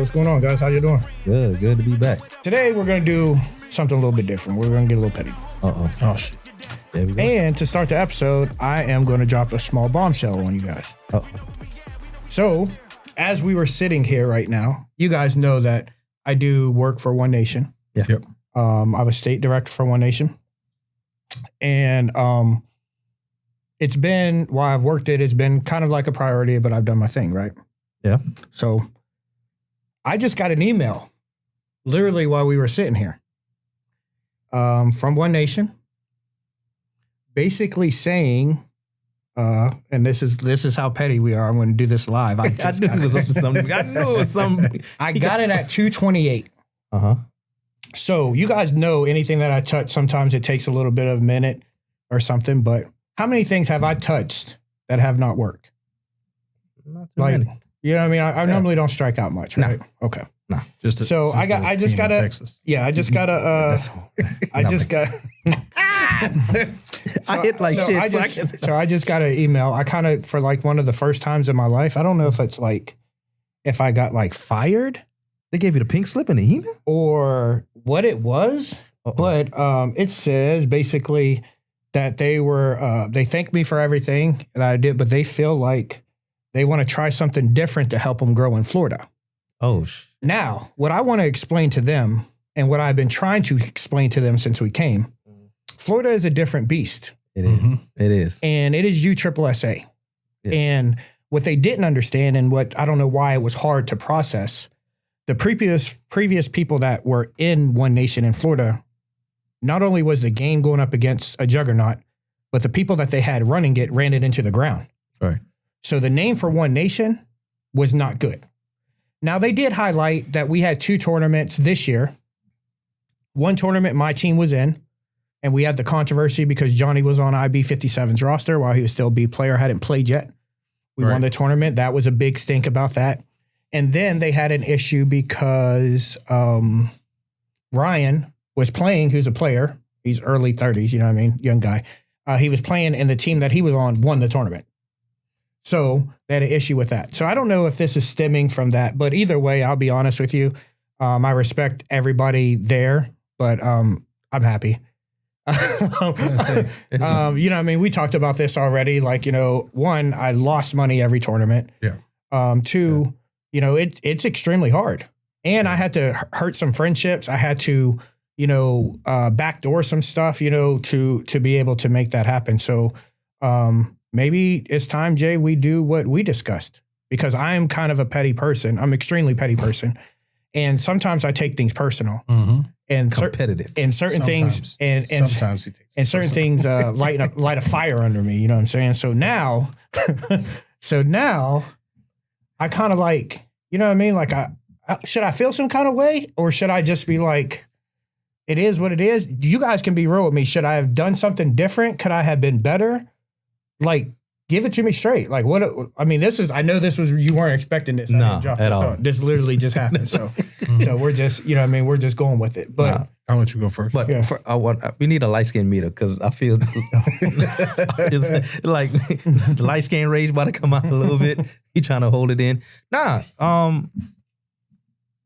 What's going on, guys? How you doing? Good to be back. Today, we're going to do something a little bit different. We're going to get a little petty. Oh, shit. There we go. And to start the episode, I am going to drop a small bombshell on you guys. So, as we were sitting here right now, you guys know that I do work for One Nation. Yeah. Yep. I'm a state director for One Nation. And it's been, while I've worked it's been kind of like a priority, but I've done my thing, right? Yeah. So I just got an email literally while we were sitting here from One Nation, basically saying, and this is how petty we are. I'm going to do this live. I got it at 2:28. So you guys know anything that I touch, sometimes it takes a little bit of a minute or something, but how many things have I touched that have not worked? Not too many. You know what I mean? I normally don't strike out much, right? Nah. Okay. Nah. I just got a an email. I kind of, for like one of the first times in my life, I don't know if it's like, if I got like fired. They gave you the pink slip in the email? Or what it was. But it says basically that they thanked me for everything that I did, but they feel like they want to try something different to help them grow in Florida. Now, what I want to explain to them, and what I've been trying to explain to them since we came, Florida is a different beast. It is. It is. And it is USSSA. Yeah. And what they didn't understand, and what I don't know why it was hard to process, the previous people that were in One Nation in Florida, not only was the game going up against a juggernaut, but the people that they had running it ran it into the ground. Right. So the name for One Nation was not good. Now, they did highlight that we had 2 tournaments this year. One tournament my team was in, and we had the controversy because Johnny was on IB57's roster while he was still B player, hadn't played yet. We won the tournament. That was a big stink about that. And then they had an issue because Ryan was playing, who's a player. He's early 30s, you know what I mean? Young guy. He was playing, and the team that he was on won the tournament. So they had an issue with that. So I don't know if this is stemming from that, but either way, I'll be honest with you. I respect everybody there, but I'm happy. You know what I mean? We talked about this already. Like, you know, 1, I lost money every tournament. Yeah. 2, you know, it's extremely hard. And I had to hurt some friendships. I had to, you know, backdoor some stuff, you know, to be able to make that happen. So maybe it's time, Jay, we do what we discussed, because I am kind of a petty person. I'm an extremely petty person. And sometimes I take things personal. And competitive. And certain things, and sometimes he takes and certain things light a fire under me. You know what I'm saying? So now, I kind of like, you know what I mean? Like, should I feel some kind of way, or should I just be like, it is what it is? You guys can be real with me. Should I have done something different? Could I have been better? Like, give it to me straight. Like, what? I mean, you weren't expecting this. No, at all. This literally just happened. So we're just, you know what I mean? We're just going with it. But I'll let you go first. But we need a light skin meter, because I feel it's like the light skin rage about to come out a little bit. You trying to hold it in?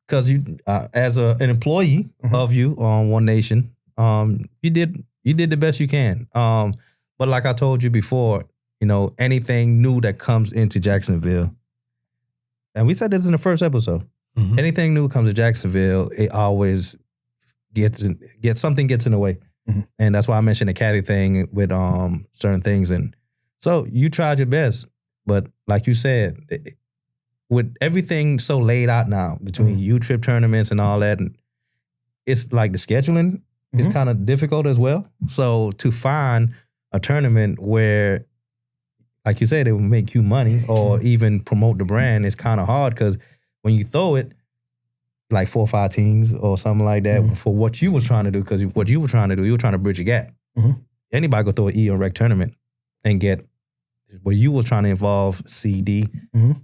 Because you, as an employee of you on One Nation, you did the best you can. But like I told you before, you know, anything new that comes into Jacksonville, and we said this in the first episode, anything new comes to Jacksonville, it always gets in the way. And that's why I mentioned the caddy thing with certain things. And so you tried your best, but like you said, with everything so laid out now between Utrip tournaments and all that, and it's like the scheduling is kind of difficult as well. So to find a tournament where, like you said, it will make you money or even promote the brand is kind of hard, because when you throw it like 4 or 5 teams or something like that for what you was trying to do, because what you were trying to do, you were trying to bridge a gap. Anybody could throw an E or rec tournament and get where you was trying to involve CD.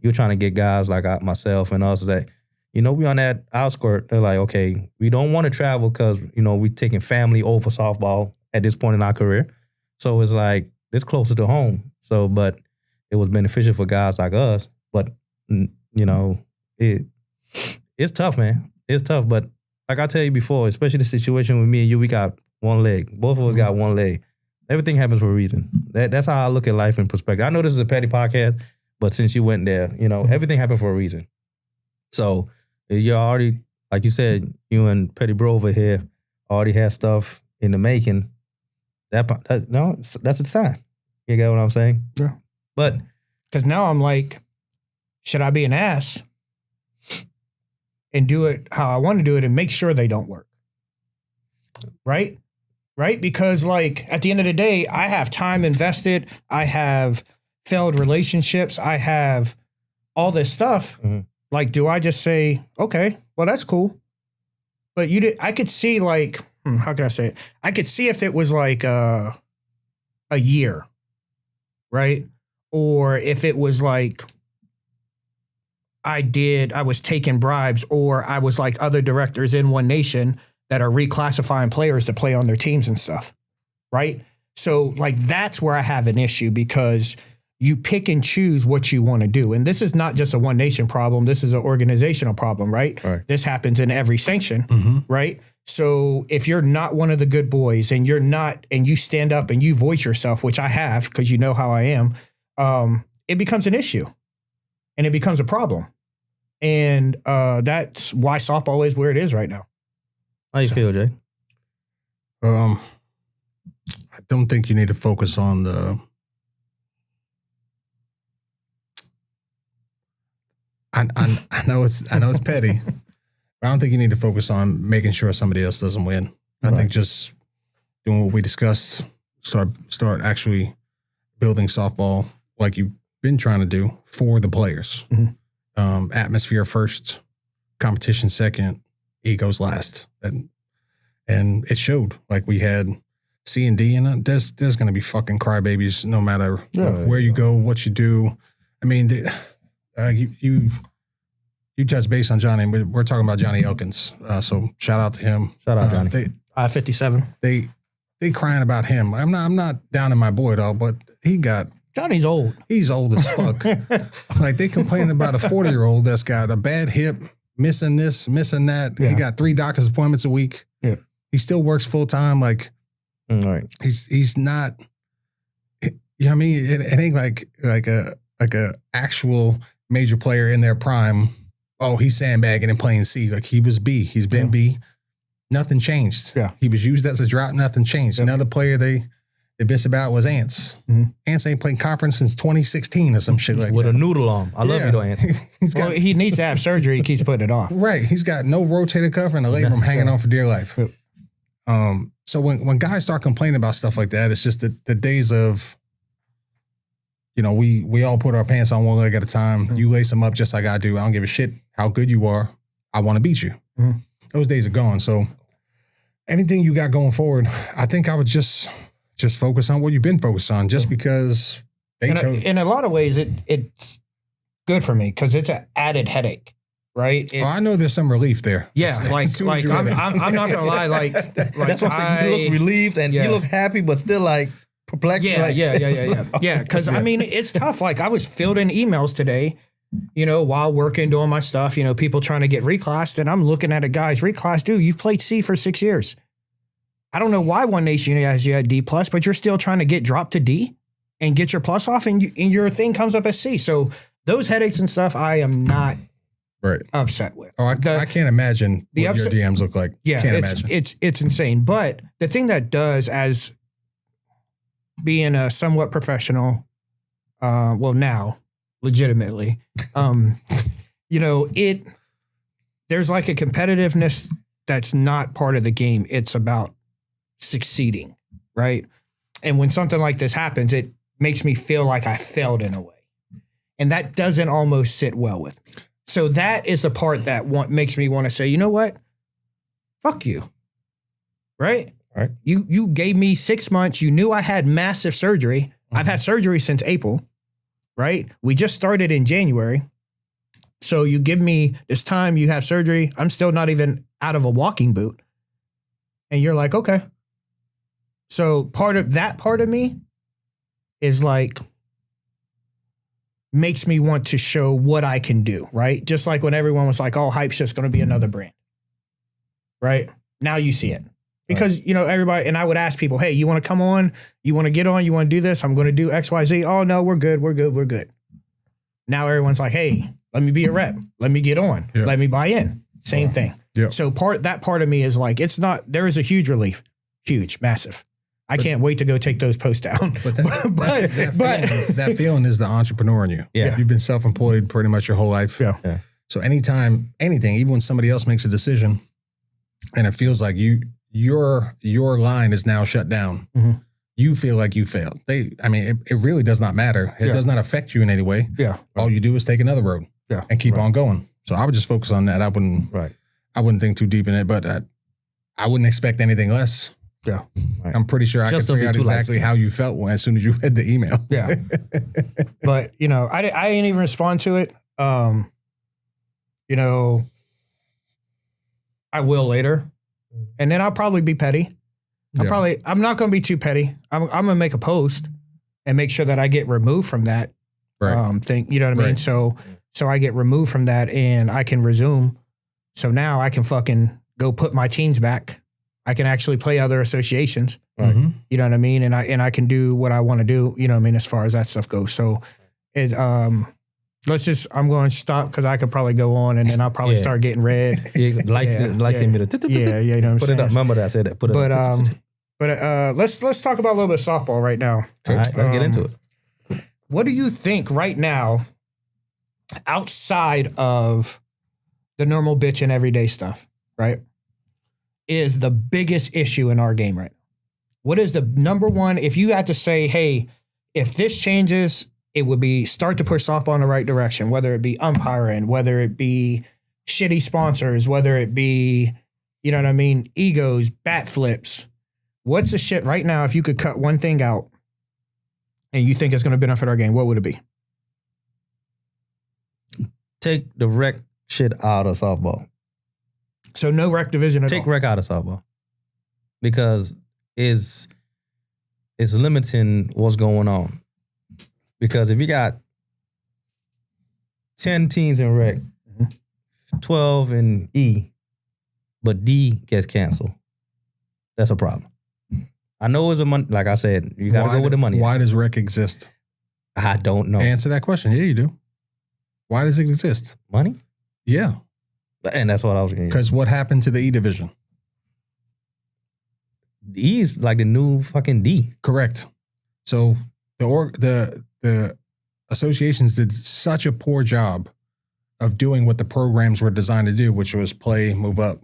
You're trying to get guys like myself and us that, you know, we on that outskirt. They're like, okay, we don't want to travel because, you know, we taking family over softball at this point in our career. So it's like, it's closer to home. So, but it was beneficial for guys like us. But, you know, it's it's tough, man. It's tough, but like I tell you before, especially the situation with me and you, we got one leg. Both of us got one leg. Everything happens for a reason. That's how I look at life in perspective. I know this is a petty podcast, but since you went there, everything happened for a reason. So you're already, like you said, you and Petty Bro over here already had stuff in the making. That's a sign. You get what I'm saying? Yeah. But because now I'm like, should I be an ass and do it how I want to do it and make sure they don't work? Right? Because like at the end of the day, I have time invested. I have failed relationships. I have all this stuff. Mm-hmm. Like, do I just say, okay, well, that's cool. But I could see like, how can I say it? I could see if it was like a year, right? Or if it was like I was taking bribes, or I was like other directors in One Nation that are reclassifying players to play on their teams and stuff, right? So like that's where I have an issue, because you pick and choose what you want to do. And this is not just a One Nation problem. This is an organizational problem, right? This happens in every sanction, right? So if you're not one of the good boys and you stand up and you voice yourself, which I have, because you know how I am, it becomes an issue and it becomes a problem. And that's why softball is where it is right now. How you feel, Jay? I don't think you need to focus on I know it's petty, but I don't think you need to focus on making sure somebody else doesn't win. I think just doing what we discussed, start actually building softball like you've been trying to do for the players. Atmosphere first, competition second, egos last. And it showed. Like we had C and D, and there's going to be fucking crybabies no matter where you go, what you do. I mean, you touched base on Johnny. We're talking about Johnny Elkins. So shout out to him. Shout out Johnny. 57. They crying about him. I'm not down in my boy though, but Johnny's old. He's old as fuck. Like they complaining about a 40-year-old that's got a bad hip, missing this, missing that. Yeah. He got 3 doctor's appointments a week. Yeah. He still works full time. Like, he's not. You know what I mean? It ain't like a actual major player in their prime. Oh, he's sandbagging and playing C. Like he was B. He's been B. Nothing changed. Yeah. He was used as a drought. Nothing changed. Yep. Another player they bitch about was Ants. Ants ain't played conference since 2016 or some shit like with that. With a noodle arm. I love you though, Ants. He needs to have surgery. He keeps putting it off. Right. He's got no rotator cuff and a labrum hanging on for dear life. Yep. So when guys start complaining about stuff like that, it's just the days of, we all put our pants on one leg at a time. You lace them up just like I do. I don't give a shit how good you are. I want to beat you. Those days are gone. So anything you got going forward, I think I would just focus on what you've been focused on, just because in a lot of ways it's good for me because it's an added headache. Right. I know there's some relief there. Yeah. Like I'm not gonna lie. Like that's what I'm saying. You look relieved and you look happy, but still like perplexed. Yeah. Cause I mean, it's tough. Like I was fielding emails today, while working, doing my stuff, people trying to get reclassed, and I'm looking at a guy's reclass. Dude, you've played C for 6 years. I don't know why One Nation has you at D+, but you're still trying to get dropped to D and get your plus off, and your thing comes up as C. So those headaches and stuff, I am not upset with. Oh, I can't imagine what your DMs look like. Yeah, can't imagine. It's insane. But the thing that does, as being a somewhat professional, now legitimately, there's like a competitiveness that's not part of the game. It's about succeeding, right? And when something like this happens, it makes me feel like I failed in a way, and that doesn't almost sit well with me. So that is the part that makes me want to say, you know what? Fuck you. Right? Right. You gave me 6 months. You knew I had massive surgery. I've had surgery since April. Right? We just started in January. So you give me this time, you have surgery. I'm still not even out of a walking boot. And you're like, okay. So part of me is like, makes me want to show what I can do, right? Just like when everyone was like, oh, Hype's just going to be another brand, right? Now you see it. Because, you know, everybody, and I would ask people, hey, you want to come on? You want to get on? You want to do this? I'm going to do X, Y, Z. Oh, no, we're good. Now everyone's like, hey, let me be a rep. Let me get on. Yeah. Let me buy in. Same thing. Yeah. So that part of me is like, there is a huge relief. Huge, massive. I can't wait to go take those posts down. But that feeling is the entrepreneur in you. Yeah. You've been self-employed pretty much your whole life. Yeah. So anytime, anything, even when somebody else makes a decision and it feels like your line is now shut down, you feel like you failed. It really does not matter. It does not affect you in any way. Yeah. All you do is take another road and keep on going. So I would just focus on that. I wouldn't think too deep in it, but I wouldn't expect anything less. Yeah. Right. I'm pretty sure I can figure out exactly how you felt as soon as you read the email. Yeah. But, you know, I didn't even respond to it. You know, I will later. And then I'll probably be petty. I'm not going to be too petty. I'm going to make a post and make sure that I get removed from that thing. You know what I mean? So I get removed from that and I can resume. So now I can fucking go put my teams back. I can actually play other associations. Right. You know what I mean? And I can do what I want to do, you know what I mean, as far as that stuff goes. So I'm going to stop because I could probably go on and then I'll probably start getting red. Lights me to you know what I'm put saying? it up. Remember that I said that. Put it up. But let's talk about a little bit of softball right now. All right, let's get into it. What do you think right now, outside of the normal bitch and everyday stuff, right, is the biggest issue in our game right now? What is the number one, if you had to say, hey, if this changes, it would be start to push softball in the right direction, whether it be umpiring, whether it be shitty sponsors, whether it be, you know what I mean, egos, bat flips. What's the shit right now, if you could cut one thing out and you think it's going to benefit our game, what would it be? Take the rec shit out of softball. So no rec division at all? Take rec out of softball. Because it's limiting what's going on. Because if you got 10 teams in rec, 12 in E, but D gets canceled, that's a problem. I know it's a money, like I said, you got to go with the money. Why does rec exist? I don't know. Answer that question. Yeah, you do. Why does it exist? Money? Yeah. And that's what I was going to Because what happened to the E division? E is like the new fucking D. Correct. So the associations did such a poor job of doing what the programs were designed to do, which was play, move up,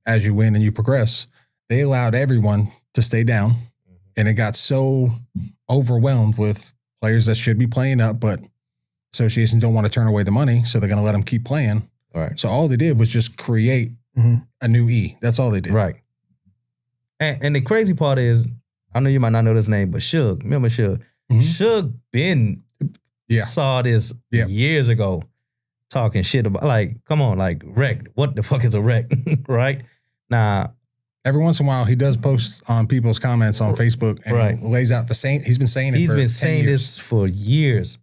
as you win and you progress. They allowed everyone to stay down, and it got so overwhelmed with players that should be playing up, but associations don't want to turn away the money, so they're going to let them keep playing. All right. So all they did was just create a new E. That's all they did. Right. And the crazy part is, I know you might not know this name, but Suge, remember Suge? Suge been saw this years ago, talking shit about, like, come on, like, rec. What the fuck is a rec? Right? Now, every once in a while, he does post on people's comments on Facebook and lays out the same. He's been saying it for 10 years. He's been saying this for years.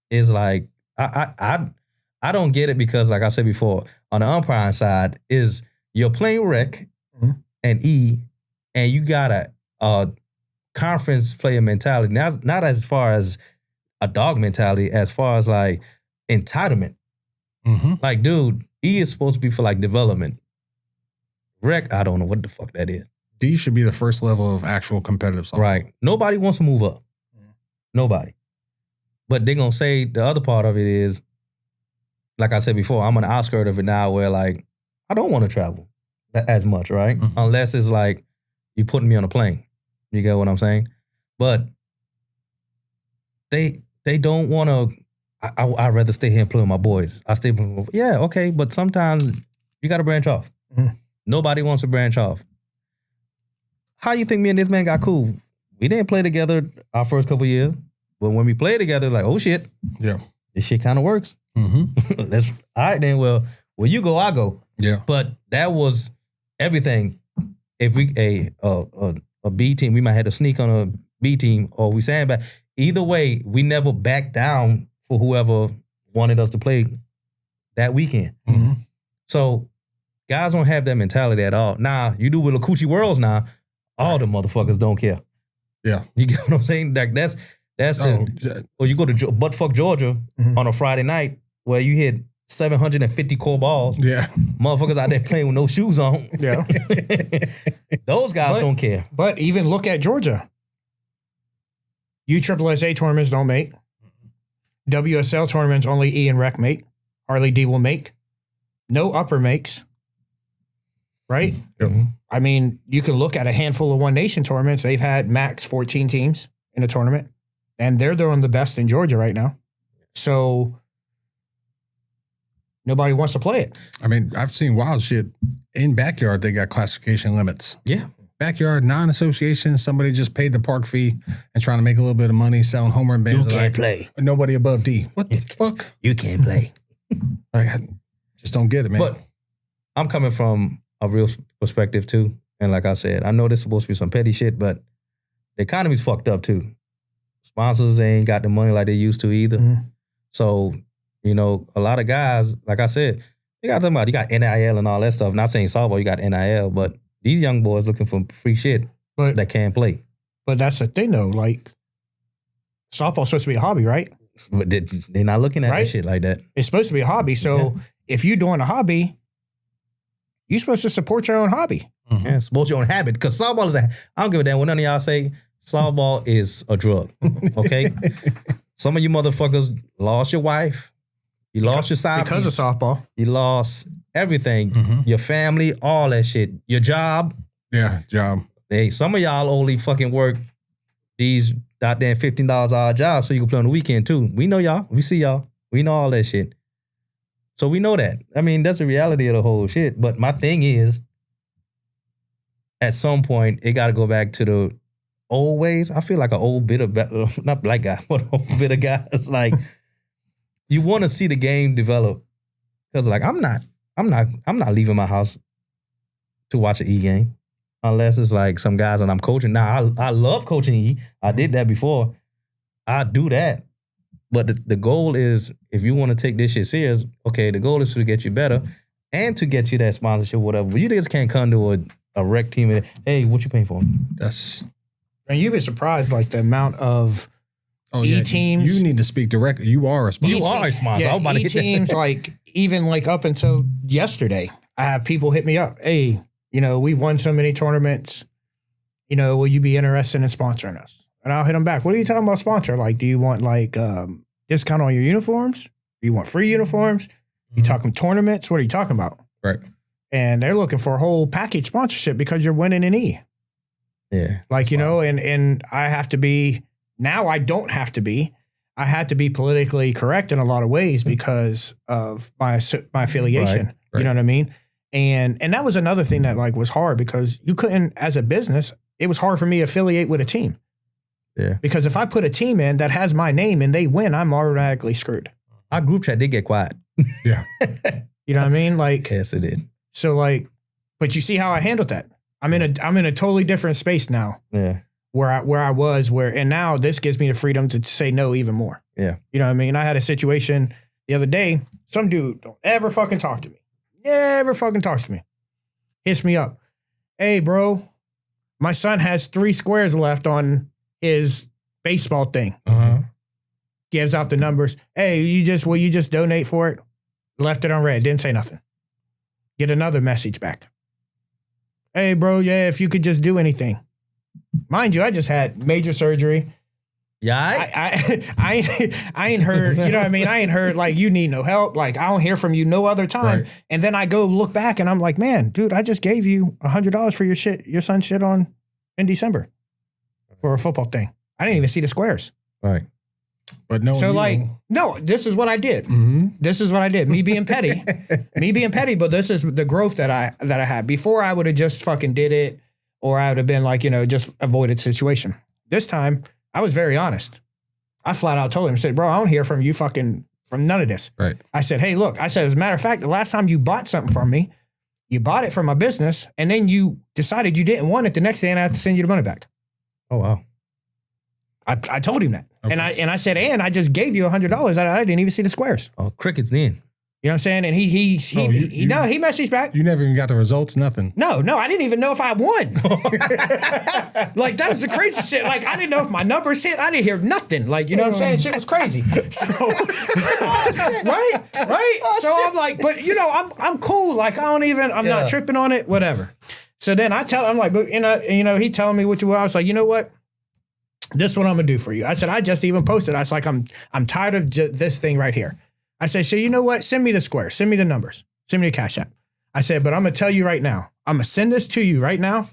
It's like, I don't get it because, like I said before, on the umpiring side, is you're playing rec and E, and you got a conference player mentality. Not as far as a dog mentality, as far as like entitlement. Like, dude, E is supposed to be for like development. Rec, I don't know what the fuck that is. D should be the first level of actual competitive softball. Right. Nobody wants to move up. Nobody. But they're going to say the other part of it is, like I said before, I'm on the outskirt of it now where, like, I don't want to travel as much, right? Unless it's like you putting me on a plane. You get what I'm saying? But they don't want to. I'd rather stay here and play with my boys. Yeah, okay, but sometimes you got to branch off. Nobody wants to branch off. How you think me and this man got cool? We didn't play together our first couple years, but when we played together, like, oh shit, this shit kind of works. All right then. Well, where you go, I go. Yeah. But that was everything. If we a B team, we might have to sneak on a B team, or we sandbag. either way, we never backed down for whoever wanted us to play that weekend. Mm-hmm. So guys don't have that mentality at all. Now, you do with the Coochie Worlds now, all the motherfuckers don't care. Yeah. You get what I'm saying? Like that's or you go to buttfuck Georgia on a Friday night where you hit 750 core balls. Yeah. Motherfuckers out there playing with no shoes on. Yeah. Those guys don't care. But even look at Georgia. USSSA tournaments don't make. WSL tournaments only E and Rec make. Harley D will make. No upper makes. Right? Yep. I mean, you can look at a handful of One Nation tournaments. They've had max 14 teams in a tournament. And they're doing the best in Georgia right now. So nobody wants to play it. I mean, I've seen wild shit. In backyard, they got classification limits. Yeah. Backyard, non-association, somebody just paid the park fee and trying to make a little bit of money selling home run bands. You can't play. Nobody above D. What the fuck? You can't play. I just don't get it, man. But I'm coming from a real perspective too. And like I said, I know this is supposed to be some petty shit, but the economy's fucked up too. Sponsors ain't got the money like they used to either. Mm-hmm. So, you know, a lot of guys, like I said, you got NIL and all that stuff. Not saying softball, you got NIL, but these young boys looking for free shit that can't play. But that's the thing though. Like, softball's supposed to be a hobby, right? But they're not looking at that shit like that. It's supposed to be a hobby. So if you're doing a hobby, you're supposed to support your own hobby. Mm-hmm. Yeah, support your own habit. Because softball is I don't give a damn what none of y'all say. Softball is a drug. Okay? Some of you motherfuckers lost your wife. You lost your side because piece. of softball. You lost everything. Mm-hmm. Your family, all that shit. Your job. Yeah, job. Hey, some of y'all only fucking work these goddamn $15 hour jobs so you can play on the weekend too. We know y'all. We see y'all. We know all that shit. So we know that. I mean, that's the reality of the whole shit. But my thing is, at some point, it got to go back to the old ways. I feel like an old bitter, not black guy, but old bitter guy. It's like, you want to see the game develop. Because like, I'm not leaving my house to watch an E game. Unless it's like some guys that I'm coaching. Now, I love coaching E. I did that before. I do that. But the goal is, if you want to take this shit serious, okay, the goal is to get you better and to get you that sponsorship, whatever. But you just can't come to a rec team and, hey, what you paying for? And you'd be surprised, like, the amount of teams. You need to speak directly. You are a sponsor. You are a sponsor. Yeah, teams, like, even like up until yesterday, I have people hit me up. Hey, you know, we won so many tournaments. You know, will you be interested in sponsoring us? And I'll hit them back. What are you talking about sponsor? Like, do you want like discount on your uniforms? Do you want free uniforms? You talking tournaments? What are you talking about? Right. And they're looking for a whole package sponsorship because you're winning an E. Yeah. Like, you know, and I have to be, now I don't have to be. I had to be politically correct in a lot of ways because of my affiliation. Right. You know what I mean? And that was another thing that like was hard because you couldn't, as a business, it was hard for me to affiliate with a team. Yeah. Because if I put a team in that has my name and they win, I'm automatically screwed. Our group chat did get quiet. Yeah. You know what I mean? Like, yes, it did. So like, but you see how I handled that. I'm in a totally different space now. Yeah. Where I was, and now this gives me the freedom to say no even more. Yeah. You know what I mean? I had a situation the other day. Some dude don't ever fucking talk to me. Never fucking talks to me. Hits me up. Hey, bro, my son has 3 squares left on his baseball thing. Uh-huh. Gives out the numbers. Hey, will you just donate for it? Left it on red. Didn't say nothing. Get another message back. Hey, bro, yeah, if you could just do anything. Mind you, I just had major surgery. Yeah, I ain't heard, you know what I mean? I ain't heard like you need no help. Like I don't hear from you no other time. Right. And then I go look back and I'm like, man, dude, I just gave you $100 for your son's shit in December for a football thing. I didn't even see the squares. right. But no. So like, no, this is what I did. Mm-hmm. This is what I did. Me being petty, but this is the growth that I had. Before I would have just fucking did it, or I would have been like, you know, just avoided the situation. This time I was very honest. I flat out told him, I said, bro, I don't hear from you from none of this. Right. I said, hey, look, as a matter of fact, the last time you bought something from me, you bought it from my business and then you decided you didn't want it the next day and I had to send you the money back. Oh, wow. I told him that. Okay. And I said, and I just gave you $100. I didn't even see the squares. Oh, crickets then. You know what I'm saying? And he messaged back. You never even got the results, nothing. No, I didn't even know if I won. Like, that was the crazy shit. Like, I didn't know if my numbers hit. I didn't hear nothing. Like, you know what I'm saying? Shit was crazy. So, right? So I'm like, but you know, I'm cool. Like, I'm not tripping on it, whatever. So then I tell him, I'm like, but you know, he telling me what you were. I was like, you know what? This is what I'm gonna do for you. I said, I just even posted. I was like, I'm tired of this thing right here. I said, so you know what? Send me the square. Send me the numbers. Send me the Cash App. I said, but I'm going to tell you right now. I'm going to send this to you right now,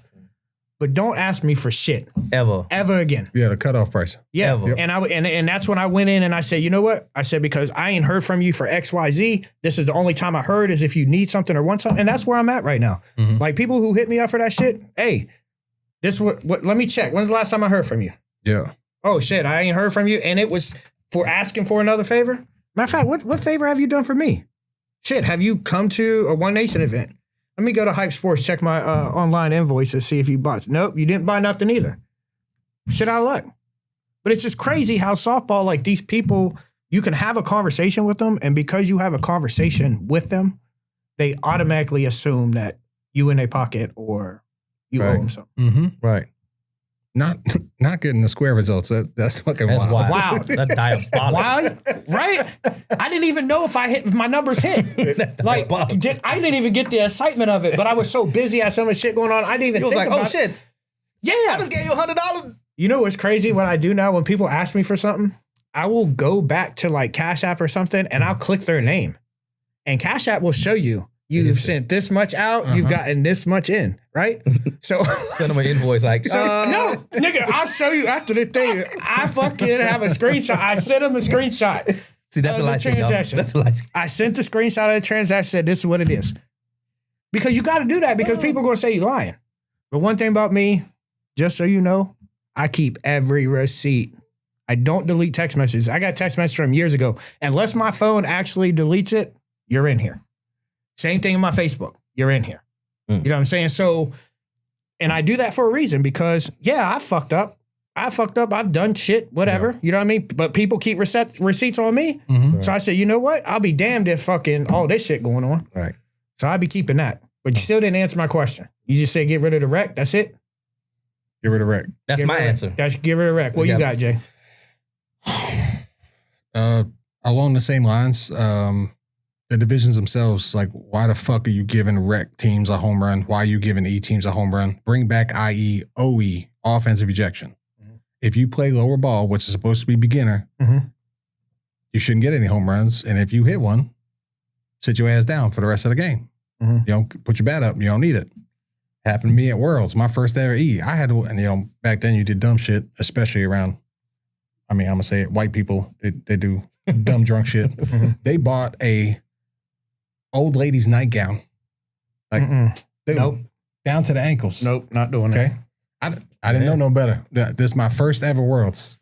but don't ask me for shit. Ever again. Yeah, the cutoff price. Yeah. Ever. And that's when I went in and I said, you know what? I said, because I ain't heard from you for XYZ. This is the only time I heard is if you need something or want something. And that's where I'm at right now. Mm-hmm. Like, people who hit me up for that shit, hey, this what let me check. When's the last time I heard from you? Yeah. Oh, shit, I ain't heard from you. And it was for asking for another favor? Matter of fact, what favor have you done for me? Shit, have you come to a One Nation event? Let me go to Hype Sports, check my online invoices, see if you bought. Nope, you didn't buy nothing either. Shit out of luck. But it's just crazy how softball, like these people, you can have a conversation with them, and because you have a conversation with them, they automatically assume that you in their pocket or you owe them something. Mm-hmm. Right. Not getting the square results. That's fucking wild. Wow. That's diabolical. Wow. Right? I didn't even know if my numbers hit. Like, I didn't even get the excitement of it, but I was so busy. I had so much shit going on. I didn't even think about it. Oh, shit. Yeah. I just gave you $100. You know what's crazy? What I do now when people ask me for something, I will go back to like Cash App or something and I'll click their name. And Cash App will show you. You've sent this much out. You've gotten this much in, right? So send them an invoice like, no, nigga, I'll show you after the thing. I fucking have a screenshot. I sent him a screenshot. See, that's a lie transaction. That's a lie. I sent the screenshot of the transaction. Said this is what it is. Because you got to do that because people are going to say you're lying. But one thing about me, just so you know, I keep every receipt. I don't delete text messages. I got text messages from years ago. Unless my phone actually deletes it, you're in here. Same thing in my Facebook. You're in here. You know what I'm saying? So, and I do that for a reason because, yeah, I fucked up. I've done shit, whatever. Yeah. You know what I mean? But people keep receipts on me. Mm-hmm. Right. So I said, you know what? I'll be damned if fucking all this shit going on. Right. So I'll be keeping that. But you still didn't answer my question. You just said get rid of the rec. That's it? Get rid of rec. That's my answer. That's get rid of rec. What you got, Jay? Along the same lines, the divisions themselves, like, why the fuck are you giving rec teams a home run? Why are you giving E teams a home run? Bring back IE, OE, offensive ejection. Mm-hmm. If you play lower ball, which is supposed to be beginner, you shouldn't get any home runs. And if you hit one, sit your ass down for the rest of the game. Mm-hmm. You don't put your bat up. You don't need it. Happened to me at Worlds, my first ever E. I had to, and you know, back then you did dumb shit, especially around, I mean, I'm going to say it, white people, they do dumb drunk shit. They bought a old lady's nightgown. Like, nope. Down to the ankles. Nope, not doing that. I didn't know no better. This is my first ever Worlds.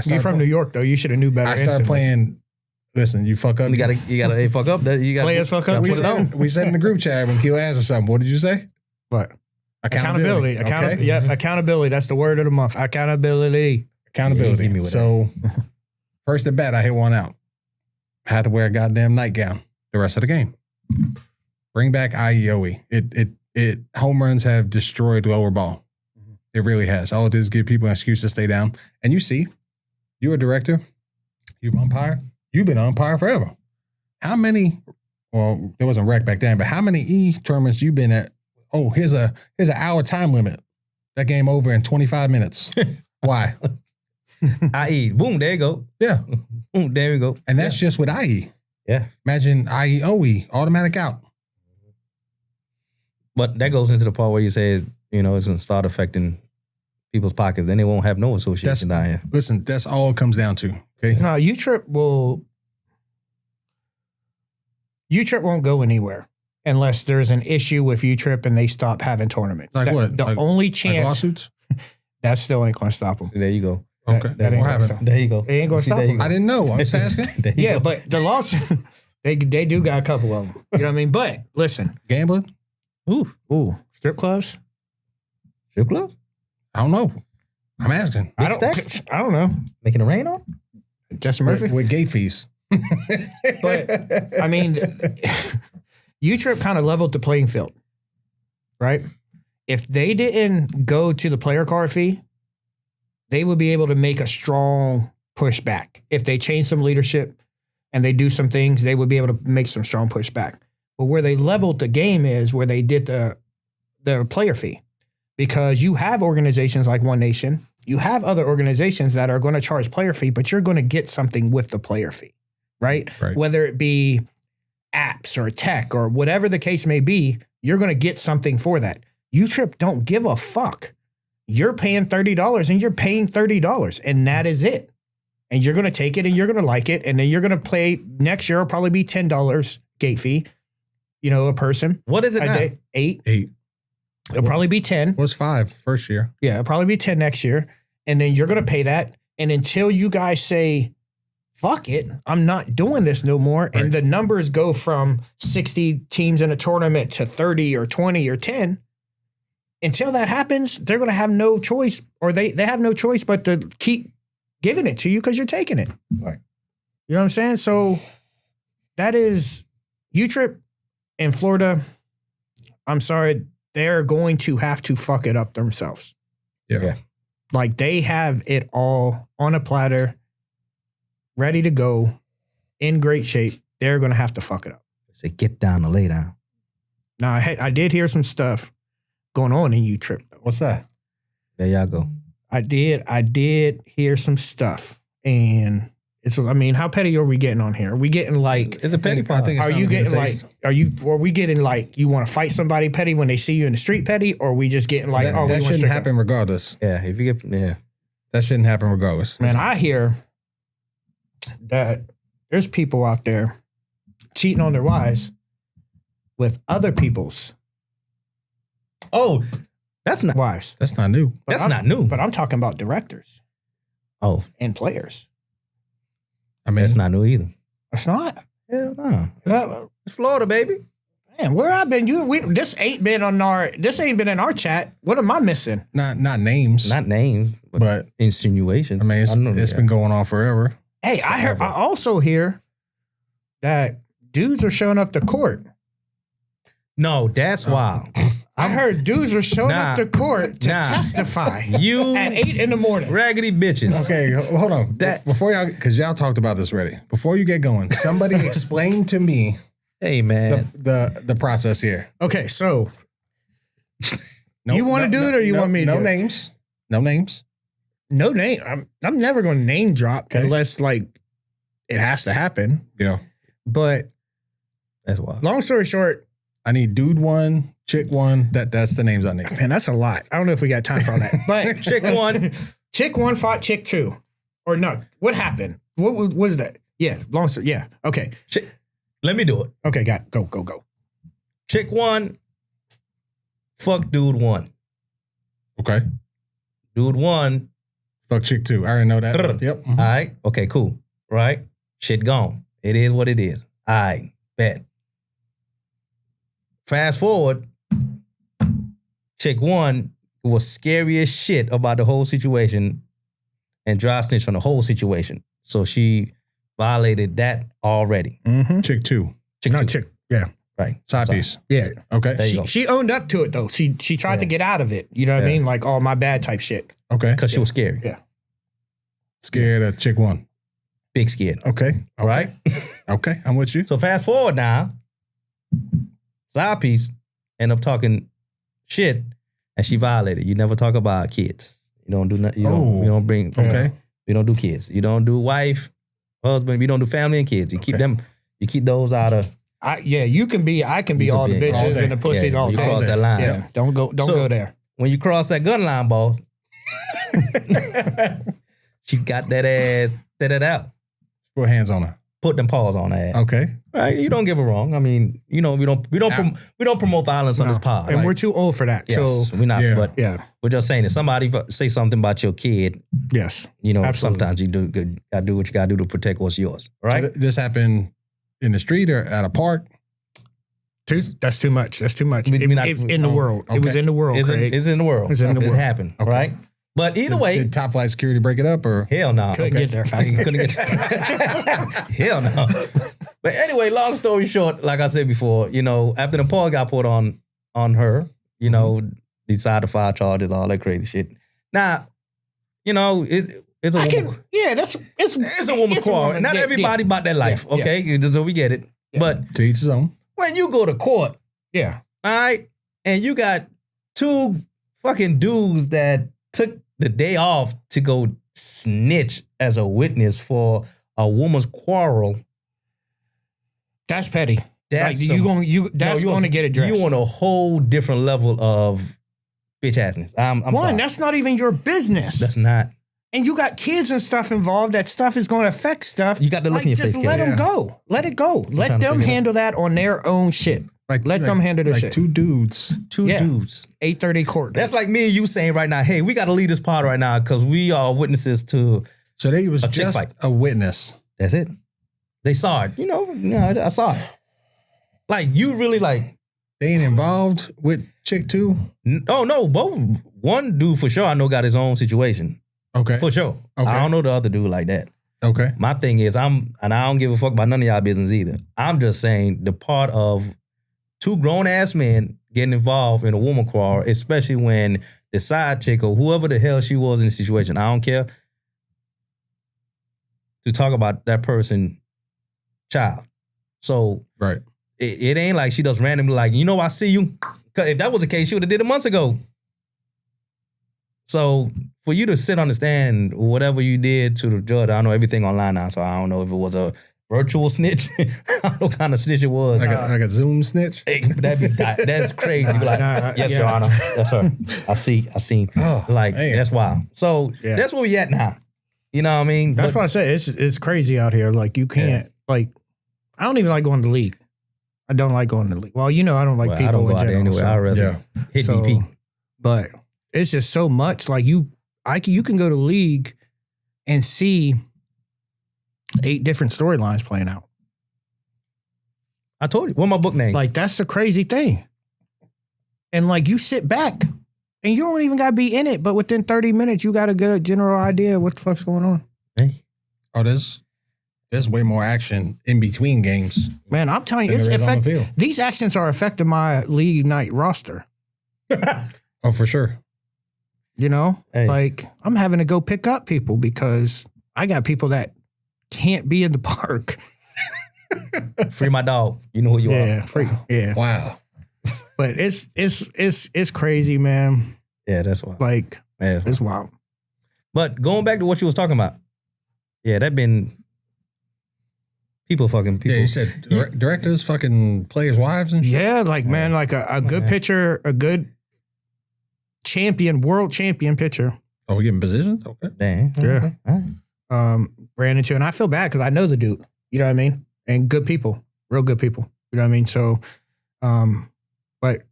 You're from New York, though. You should have knew better. I started playing, listen, you fuck up. You gotta fuck up. Players fuck up. We said in the group chat when Q asked or something. What did you say? What? Accountability. Okay. Yeah, accountability. That's the word of the month. Accountability. Yeah, so, first at bat, I hit one out. I had to wear a goddamn nightgown the rest of the game. Bring back IEOE. It home runs have destroyed lower ball. It really has. All it is give people an excuse to stay down. And you see, you're a director. You've umpired. You've been an umpire forever. How many? Well, there wasn't rec back then, but how many E tournaments you been at? Oh, here's an hour time limit. That game over in 25 minutes. Why? IE. Boom, there you go. Yeah. Boom, there you go. And that's just with IE. Yeah. Imagine IEOE, automatic out. But that goes into the part where you say, you know, it's going to start affecting people's pockets. Then they won't have no association down here. Listen, that's all it comes down to. Okay. No, Utrip won't go anywhere unless there's an issue with Utrip and they stop having tournaments. Like what? The only chance. Like lawsuits? That still ain't going to stop them. There you go. Okay. That ain't gonna stop. There you go. It ain't going to stop them. I didn't know. I'm just asking. Yeah, but the lawsuit, they do got a couple of them. You know what I mean? But listen. Gambling? Ooh. Strip clubs? Strip clubs? I don't know. I'm asking. I don't know. Making it rain on? Justin Murphy? With gay fees. But, I mean, Utrip kind of leveled the playing field, right? If they didn't go to the player card fee, they would be able to make a strong pushback. If they change some leadership and they do some things, they would be able to make some strong pushback. But where they leveled the game is where they did the player fee. Because you have organizations like One Nation, you have other organizations that are going to charge player fee, but you're going to get something with the player fee, right? Whether it be apps or tech or whatever the case may be, you're going to get something for that. Utrip don't give a fuck. You're paying $30 and you're paying $30 and that is it. And you're going to take it and you're going to like it. And then you're going to play next year will probably be $10 gate fee, a person. What is it now? $8. It'll probably be 10. Was $5 first year. Yeah, it'll probably be 10 next year. And then you're going to pay that. And until you guys say, fuck it, I'm not doing this no more. Right. And the numbers go from 60 teams in a tournament to 30 or 20 or 10. Until that happens, they're going to have no choice, or they have no choice but to keep giving it to you because you're taking it. Right. You know what I'm saying? So that is Utrip in Florida. I'm sorry. They're going to have to fuck it up themselves. Yeah. Like they have it all on a platter, ready to go, in great shape. They're going to have to fuck it up. Say, get down or lay down. Now, I did hear some stuff going on in Utrip. What's that? There y'all go. I did hear some stuff. And how petty are we getting on here? Are we getting like, it's a petty part. Are you getting like, are we getting like, you want to fight somebody petty when they see you in the street petty? Or are we just getting like, that shouldn't happen regardless. Yeah. If you get, that shouldn't happen regardless. Man, I hear that there's people out there cheating on their wives with other people's that's not wives. That's not new. That's not new. But I'm talking about directors. And players. I mean, that's not new either. It's not. Hell no. It's Florida, baby. Man, where I've been, this ain't been in our chat. What am I missing? Not names. Not names, but insinuations. I mean, it's been going on forever. Hey, I also hear that dudes are showing up to court. No, that's wild. I heard dudes are showing up to court to testify at 8 a.m. Raggedy bitches. Okay, hold on. Before y'all, because y'all talked about this already. Before you get going, somebody explain to me. Hey man, the process here. Okay, so you want to do it or you want me to do it? No names. No names. No name. I'm never going to name drop unless like it has to happen. Yeah. But that's wild. Long story short, I need dude 1, chick 1. That's the names I need. Man, that's a lot. I don't know if we got time for all that. But chick 1 fought chick 2. Or no, what happened? What was that? Yeah, long story. Yeah, okay. Let me do it. Okay, got it. Go. Chick 1, fuck dude 1. Okay. Dude 1, fuck chick 2. I already know that. Yep. Mm-hmm. All right. Okay, cool. Right? Shit gone. It is what it is. All right. Bet. Fast forward, chick 1 was scary as shit about the whole situation and dry snitched on the whole situation. So she violated that already. Mm-hmm. Chick 2. Yeah. Right. Side piece. Yeah. Okay. She owned up to it though. She tried to get out of it. You know what I mean? Like, oh, my bad type shit. Okay. Because she was scary. Yeah. Scared of chick 1. Big scared. Okay. Right? Okay. I'm with you. So fast forward now. Side piece end up talking shit and she violated. You never talk about kids. You don't do nothing. You don't bring. Okay. You don't do kids. You don't do wife, husband. You don't do family and kids. You keep them. You keep those out of. I can be all the bitches and the pussies all day. You cross that line. Yeah. Don't go there. When you cross that gun line, boss, she got that ass. That out. Put hands on her. Put them paws on her ass. Okay. Right. You don't give her wrong. I mean, we don't promote violence on this pod. And we're too old for that. Yes, so we're not. Yeah. But we're just saying if somebody say something about your kid. Yes. Absolutely. Sometimes you gotta do what you gotta do to protect what's yours. Right. So this happened in the street or at a park? That's too much. That's too much. In the world. Okay. It was in the world. It's in the world. It's in the world. It happened. Okay. Right. But either way, did Top Flight Security break it up or? Hell no. Couldn't get there fast. Couldn't get there. Hell no. But anyway, long story short, like I said before, you know, after the paw got put on her, you know, decided to file charges, all that crazy shit. Now, you know, it's a woman. It's a woman's quarrel. Not everybody about that life, okay? So we get it. Yeah. But to each his own. When you go to court, all right, and you got two fucking dudes that took the day off to go snitch as a witness for a woman's quarrel. That's petty. That's going to get addressed. You on a whole different level of bitch assness. I'm sorry. That's not even your business. That's not. And you got kids and stuff involved. That stuff is going to affect stuff. You got to look in your face. Just let them go. Let it go. Let them handle that on their own shit. Let them handle the shit. Two dudes. 8:30 court. That's like me and you saying right now, hey, we got to leave this pod right now because we are witnesses to. So they was just a witness. That's it. They saw it. You know, I saw it. Like you really like. They ain't involved with chick two? Oh no, both. One dude for sure I know got his own situation. Okay. For sure. Okay. I don't know the other dude like that. Okay. My thing is and I don't give a fuck about none of y'all business either. I'm just saying the part of two grown-ass men getting involved in a woman quarrel, especially when the side chick or whoever the hell she was in the situation, I don't care, to talk about that person child. So right. It ain't like she just randomly like, you know, I see you. Cause if that was the case, she would have did it months ago. So for you to sit on the stand, whatever you did to the judge, I know everything online now, so I don't know if it was a virtual snitch. I don't know what kind of snitch it was. Like a Zoom snitch? That's crazy. You be like, yes, Your Honor. That's her. I seen. Oh, like, man. that's wild. So that's where we at now. You know what I mean? That's why I say it's crazy out here. Like, you can't, like, I don't even like going to the league. I don't like going to the league. Well, you know, I don't like people I don't go in out there general. anyway. I'd rather hit DP. But it's just so much. Like, you can go to the league and see 8 different storylines playing out. I told you. What my book name? Like, that's the crazy thing. And, like, you sit back and you don't even got to be in it, but within 30 minutes, you got a good general idea of what the fuck's going on. Hey. Oh, there's way more action in between games. Man, I'm telling you, it's affecting. These actions are affecting my league night roster. Oh, for sure. You know, like, I'm having to go pick up people because I got people that can't be in the park. Free my dog. You know who you are. Free. Yeah. Wow. But it's crazy, man. Yeah, that's wild. Like, it's wild. But going back to what you was talking about, that been people. Yeah, you said directors, fucking players' wives and shit? Yeah, like, man, like a good pitcher, a good world champion pitcher. Oh, we getting positions? Okay. Damn. Yeah. Okay. Ran into, and I feel bad because I know the dude. You know what I mean? And good people, real good people. You know what I mean? So, but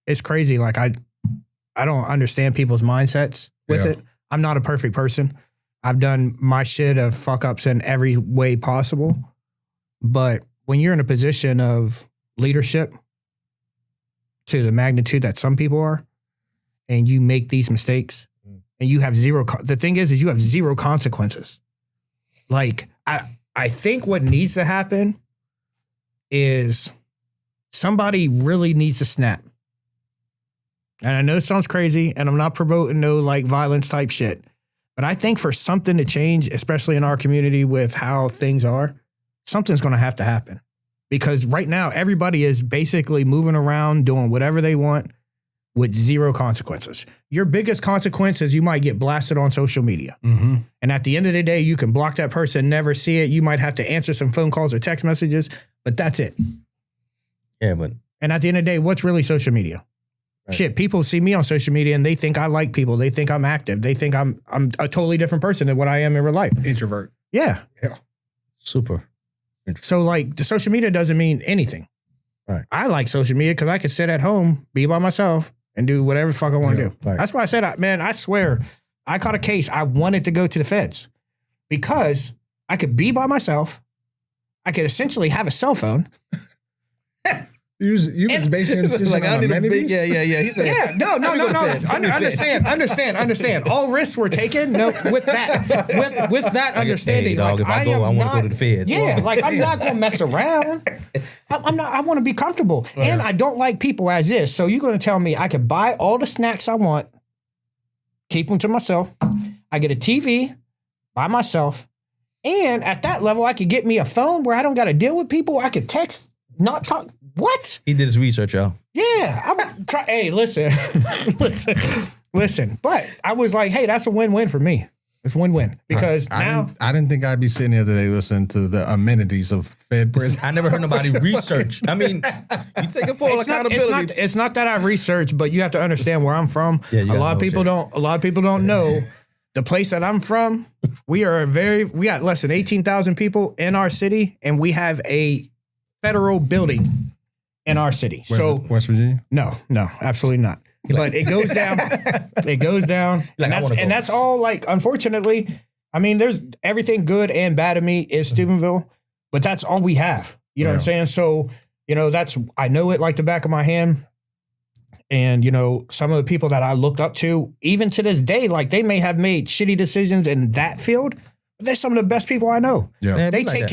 it's crazy. Like, I don't understand people's mindsets with it. I'm not a perfect person. I've done my shit of fuck ups in every way possible. But when you're in a position of leadership to the magnitude that some people are, and you make these mistakes, and you have the thing is you have zero consequences. Like, I think what needs to happen is somebody really needs to snap. And I know it sounds crazy, and I'm not promoting no like violence type shit, but I think for something to change, especially in our community with how things are, something's going to have to happen. Because right now, everybody is basically moving around, doing whatever they want with zero consequences. Your biggest consequence is you might get blasted on social media. Mm-hmm. And at the end of the day, you can block that person, never see it. You might have to answer some phone calls or text messages, but that's it. Yeah, but... And at the end of the day, what's really social media? Right. Shit, people see me on social media and they think I like people. They think I'm active. They think I'm a totally different person than what I am in real life. Introvert. Yeah. Super. So, like, the social media doesn't mean anything. Right. I like social media because I can sit at home, be by myself, and do whatever the fuck I want to do. Right. That's why I said, man, I swear, I caught a case. I wanted to go to the feds because I could be by myself. I could essentially have a cell phone. You was basing your decision Like, I on need a big, amenities? yeah. He said, Yeah, no. Understand. All risks were taken. No, with that understanding, hey, dog, like if I go, I want to go to the feds. Yeah, like I'm not gonna mess around. I'm not. I want to be comfortable, and I don't like people as is. So you're gonna tell me I could buy all the snacks I want, keep them to myself. I get a TV by myself, and at that level, I could get me a phone where I don't got to deal with people. I could text, not talk. What? He did his research, y'all. Yeah, hey, listen. But I was like, hey, that's a win-win for me. It's win-win because now I didn't think I'd be sitting here today listening to the amenities of Fed prison. I never heard nobody research. I mean, you take it full accountability. It's not that I researched, but you have to understand where I'm from. Yeah, a lot of people don't know the place that I'm from. We got less than 18,000 people in our city, and we have a federal building in our city. West Virginia? No, absolutely not. But it goes down. It goes down. And that's all, like, unfortunately, I mean, there's everything good and bad of me is Steubenville, but that's all we have. You know what I'm saying? So, I know it like the back of my hand. And, some of the people that I looked up to, even to this day, like they may have made shitty decisions in that field, but they're some of the best people I know. Yeah. They take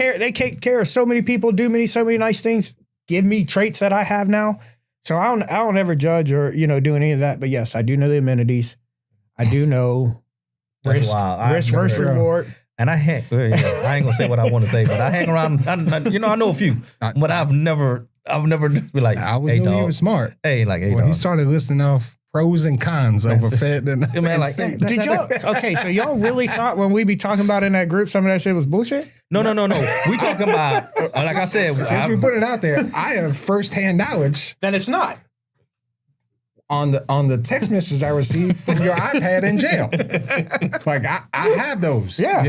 care of so many people, do so many nice things, give me traits that I have now. So I don't ever judge or, do any of that. But yes, I do know the amenities. I do know risk versus reward. And I ain't gonna say what I want to say, but I hang around. I know a few, but I've never be like, I was hey, knowing dog. he was smart. Hey, like, hey, when dog. he started listing off pros and cons over Fed and man, like, did y'all? Okay, so y'all really thought when we be talking about in that group some of that shit was bullshit? No. We talking about, like I said, since we put it out there, I have firsthand knowledge that it's not on the text messages I received from your iPad in jail. Like I have those. Yeah.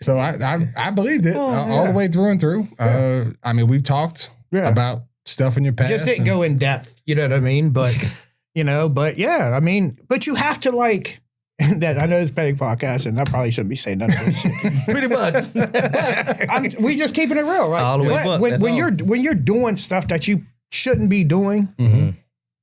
So I believed it all the way through and through. I mean, we've talked about stuff in your past. Just didn't go in depth, you know what I mean? But, but yeah, I mean, but you have to like, that I know it's Petty Podcast and I probably shouldn't be saying none of this shit. Pretty much. We just keeping it real, right? All the way When you're doing stuff that you shouldn't be doing,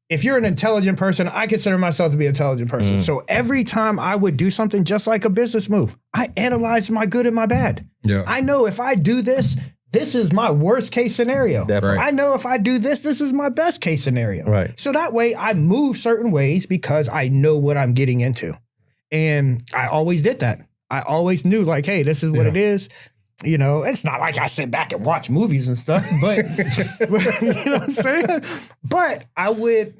if you're an intelligent person, I consider myself to be an intelligent person. So every time I would do something just like a business move, I analyze my good and my bad. Yeah. I know if I do this is my worst case scenario. Right. I know if I do this is my best case scenario. Right. So that way I move certain ways because I know what I'm getting into. And I always did that. I always knew like, hey, this is what it is. It's not like I sit back and watch movies and stuff, but you know what I'm saying? But I would,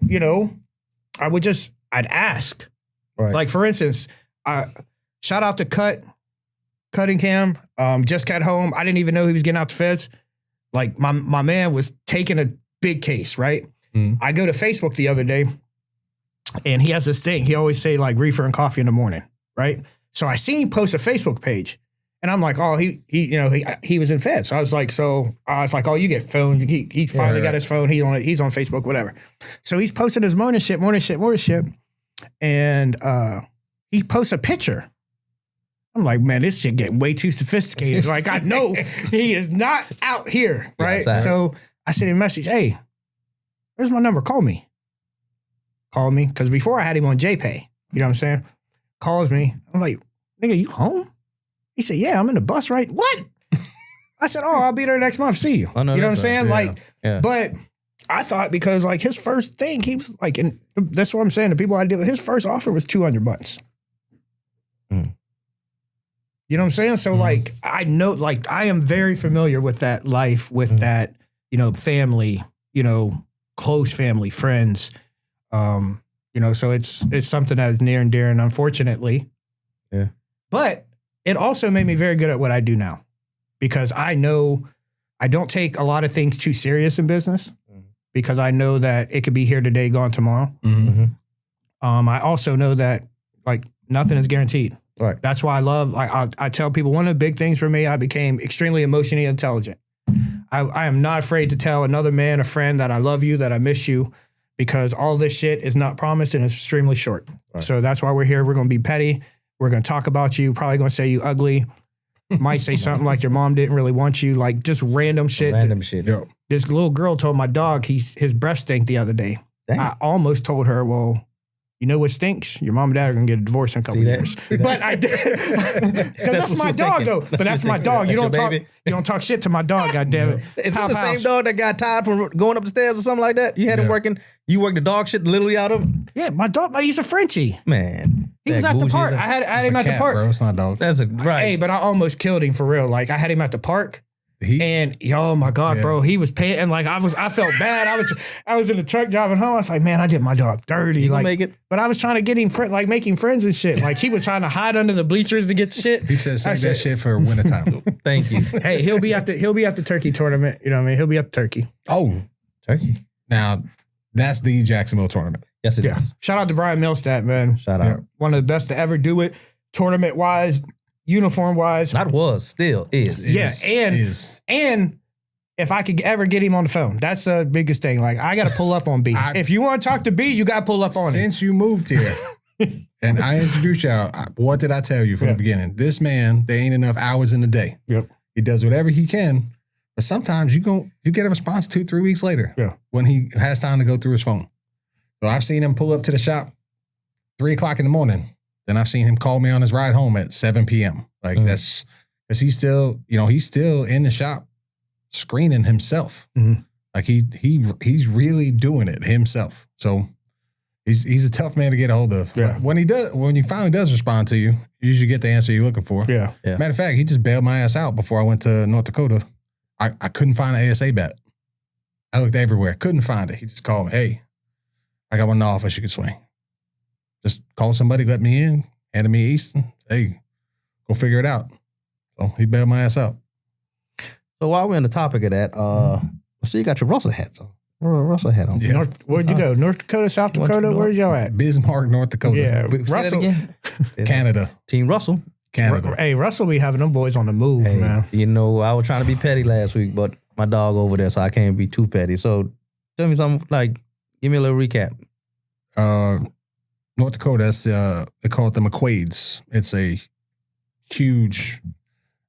I'd ask. Right. Like for instance, shout out to Cutting Cam, just got home. I didn't even know he was getting out the feds. Like my man was taking a big case, right? I go to Facebook the other day and he has this thing. He always say like reefer and coffee in the morning, right? So I seen him post a Facebook page and I'm like, oh, he was in feds. So I was like, oh, you get phone. He finally got his phone. He's on Facebook, whatever. So he's posting his morning shit. And he posts a picture. I'm like, man, this shit getting way too sophisticated. Like, I know he is not out here, right? Yeah, so I sent him a message, hey, where's my number? Call me. Because before I had him on JPay. You know what I'm saying? Calls me. I'm like, nigga, you home? He said, yeah, I'm in the bus, right? What? I said, oh, I'll be there next month. See you. Oh, no, you know what I'm saying? Yeah. But I thought because like his first thing, he was like, and that's what I'm saying. The people I deal with, his first offer was $200. You know what I'm saying? So like, I know, like I am very familiar with that life, with that, family, close family, friends, so it's something that is near and dear, and unfortunately, but it also made me very good at what I do now because I know I don't take a lot of things too serious in business because I know that it could be here today, gone tomorrow. I also know that like nothing is guaranteed. Right. That's why I tell people one of the big things for me, I became extremely emotionally intelligent. I am not afraid to tell another man, a friend that I love you, that I miss you, because all this shit is not promised and it's extremely short. Right. So that's why we're here. We're going to be petty. We're going to talk about you, probably going to say you ugly. might say something like your mom didn't really want you, like just random shit. Random shit. Yo, This little girl told my dog his breath stank the other day. Dang. I almost told her, well, you know what stinks? Your mom and dad are gonna get a divorce in a couple See that? years. See that? But I did. Because that's what my you're dog, thinking. though. That's But that's what my you're dog. You thinking. don't That's your talk. baby. You don't talk shit to my dog. God damn it. Is this Pop the same house. dog that got tired from going up the stairs or something like that? You had him Yeah. working. You worked the dog shit literally out of him? Yeah, my dog. He's a Frenchie. Man. He was that at the bougie park. is a- I had it's him a at the cat, park. bro. It's not a dog. That's a right. Hey, but I almost killed him for real. Like I had him at the park. And oh my God, Yeah. bro, he was panting. Like I felt bad. I was in the truck driving home. I was like, man, I did my dog dirty. You gonna Like, make it? but I was trying to get him making friends and shit. Like he was trying to hide under the bleachers to get shit. He said, I save that said- shit for wintertime. Thank you. Hey, he'll be at the turkey tournament. You know what I mean? He'll be at the turkey. Oh, Turkey. now that's the Jacksonville tournament. Yes, it is. Yeah. Shout out to Brian Milstat, man. Shout out. Yeah. One of the best to ever do it, tournament wise, uniform wise. Not was, still is. Yeah, Is. And if I could ever get him on the phone, that's the biggest thing. Like I got to pull up on B. If you want to talk to B, you got to pull up on him. Since you moved here, and I introduced y'all, what did I tell you from the beginning? This man, there ain't enough hours in the day. Yep. He does whatever he can, but sometimes you get a response 2-3 weeks later. Yeah. When he has time to go through his phone. So I've seen him pull up to the shop 3 o'clock in the morning. Then I've seen him call me on his ride home at 7 p.m. Like that's because he's still in the shop screening himself. Mhm. Like he's really doing it himself. So he's a tough man to get a hold of. Yeah. When he finally does respond to you, you usually get the answer you're looking for. Yeah. Yeah. Matter of fact, he just bailed my ass out before I went to North Dakota. I couldn't find an ASA bat. I looked everywhere, couldn't find it. He just called me, hey, I got one in the office you can swing. Just call somebody, let me in, handed me Easton. Hey, go figure it out. So he bailed my ass out. So while we're on the topic of that, so you got your Russell hats on. Russell hat on. Yeah. Where'd you go? North Dakota, South Went to Dakota? North- Where'd y'all at? Bismarck, North Dakota. Yeah. Say that Russell. again? Canada. Team Russell. Canada. Hey, Russell be having them boys on the move, Hey, man. you know, I was trying to be petty last week, but my dog over there, so I can't be too petty. So tell me something, like, give me a little recap. North Dakota, that's they call it the McQuades. It's a huge,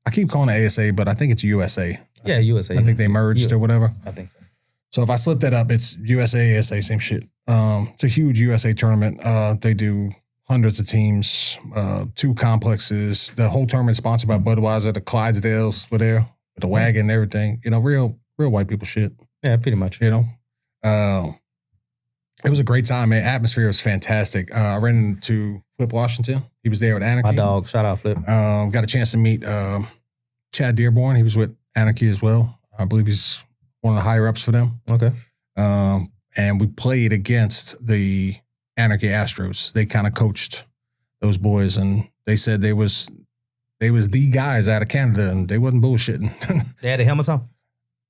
I keep calling it ASA, but I think it's USA. Yeah, USA. I think they merged or whatever. I think so. So if I slip that up, it's USA, ASA, same shit. It's a huge USA tournament. They do hundreds of teams, 2 complexes. The whole tournament sponsored by Budweiser. The Clydesdales were there with the wagon and everything. You know, real white people shit. Yeah, pretty much. You know, it was a great time, man. Atmosphere was fantastic. I ran into Flip Washington. He was there with Anarchy. My dog, shout out Flip. Got a chance to meet Chad Dearborn. He was with Anarchy as well. I believe he's one of the higher ups for them. Okay. And we played against the Anarchy Astros. They kind of coached those boys, and they said they was the guys out of Canada, and they wasn't bullshitting. They had the helmets on?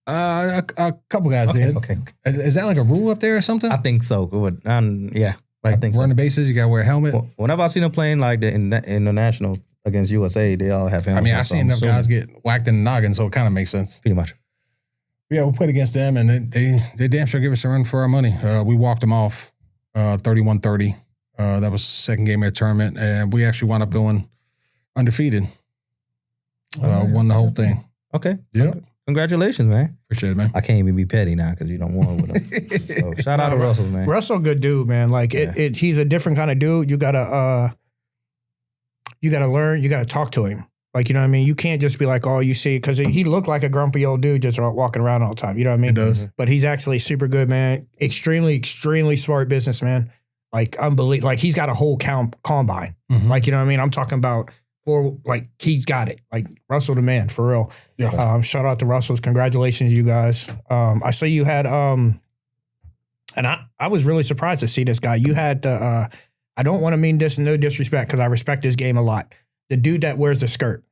A couple guys did. Okay. Is that like a rule up there or something? I think so. Yeah. Like I think so. running bases, you got to wear a helmet. Whenever I see them playing like the international against USA, they all have helmets. I mean, on, I've so seen I'm enough assuming- guys get whacked in the noggin, so it kind of makes sense. Pretty much. Yeah, we played against them, and they damn sure give us a run for our money. We walked them off 31-30. That was the second game of the tournament, and we actually wound up going undefeated. Won the whole thing. Okay. Yeah. Congratulations, man. Appreciate it, man. I can't even be petty now because you don't want with them. So shout out to Russell, man. Russell, good dude, man. Like he's a different kind of dude. You gotta learn. You gotta talk to him. Like, you know what I mean? You can't just be like, oh, you see, because he looked like a grumpy old dude just walking around all the time. You know what I mean? He does. But he's actually super good, man. Extremely, extremely smart businessman. Like, unbelievable. Like, he's got a whole combine. Mhm. Like, you know what I mean? I'm talking about, he's got it. Like, Russell the man, for real. Yeah. Shout out to Russell's. Congratulations, you guys. I saw you had, and I was really surprised to see this guy. You had, I don't want to mean this, no disrespect, because I respect this game a lot. The dude that wears the skirt.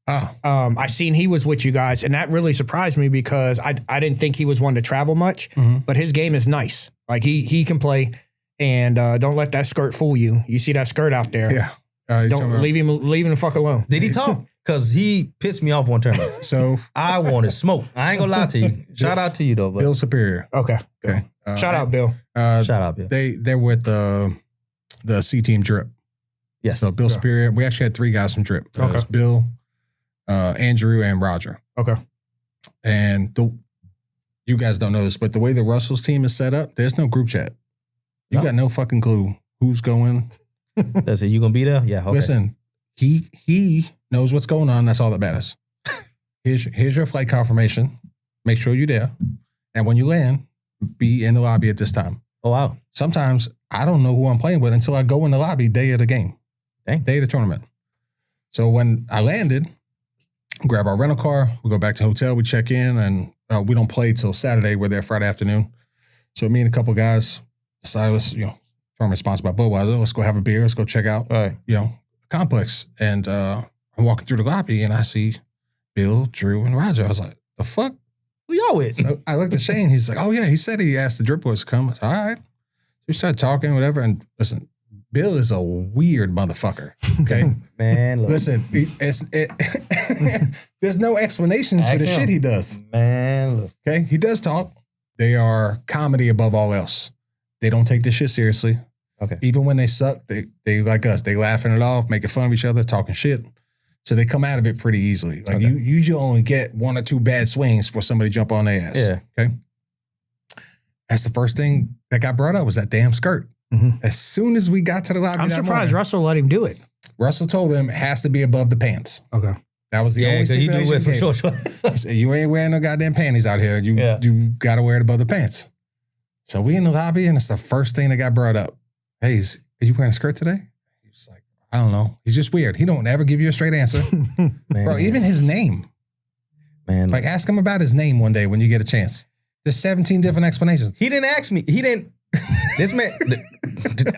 I seen he was with you guys, and that really surprised me because I didn't think he was one to travel much, but his game is nice. Like he can play, and don't let that skirt fool you. You see that skirt out there. Yeah. Don't leave him the fuck alone. Did he talk? Because he pissed me off one tournament. So I wanted smoke. I ain't gonna lie to you. Shout out to you though. But Bill Superior. Okay. Okay. Shout out, Bill. shout out, Bill. They're with the C team Drip. Yes. So Bill Superior. We actually had 3 guys from Drip. It was Bill, Andrew and Roger. Okay. And you guys don't know this, but the way the Russell's team is set up, there's no group chat. You got no fucking clue who's going. That's it. You gonna be there? Yeah. Okay. Listen, he knows what's going on. That's all that matters. Here's your flight confirmation. Make sure you're there. And when you land, be in the lobby at this time. Oh, wow. Sometimes I don't know who I'm playing with until I go in the lobby day of the game. Dang. Day of the tournament. So when I landed, grab our rental car, we go back to the hotel, we check in, and we don't play till Saturday. We're there Friday afternoon. So me and a couple guys decided, tournament sponsored by Budweiser, let's go have a beer, let's go check out, complex. And I'm walking through the lobby and I see Bill, Drew, and Roger. I was like, the fuck? Who y'all with? So I looked at Shane. He's like, oh, yeah. He said he asked the Drip Boys to come. I said, all right. So we started talking, whatever. And listen, Bill is a weird motherfucker. Okay. Man, look. Listen, there's no explanations for the shit he does. Man, look. Okay. He does talk. They are comedy above all else. They don't take this shit seriously. Okay. Even when they suck, they like us. They laughing it off, making fun of each other, talking shit. So they come out of it pretty easily. Like you usually only get one or two bad swings for somebody to jump on their ass. Yeah. Okay. That's the first thing that got brought up was that damn skirt. Mm-hmm. As soon as we got to the lobby, I'm surprised Russell let him do it. Russell told him it has to be above the pants. Okay. That was the only thing. He do wear some short. He said, you ain't wearing no goddamn panties out here. You got to wear it above the pants. So we in the lobby, and it's the first thing that got brought up. Hey, are you wearing a skirt today? He's like, I don't know. He's just weird. He don't ever give you a straight answer. Bro, even his name. Man. Like, ask him about his name one day when you get a chance. There's 17 different explanations. He didn't ask me. He didn't. This man,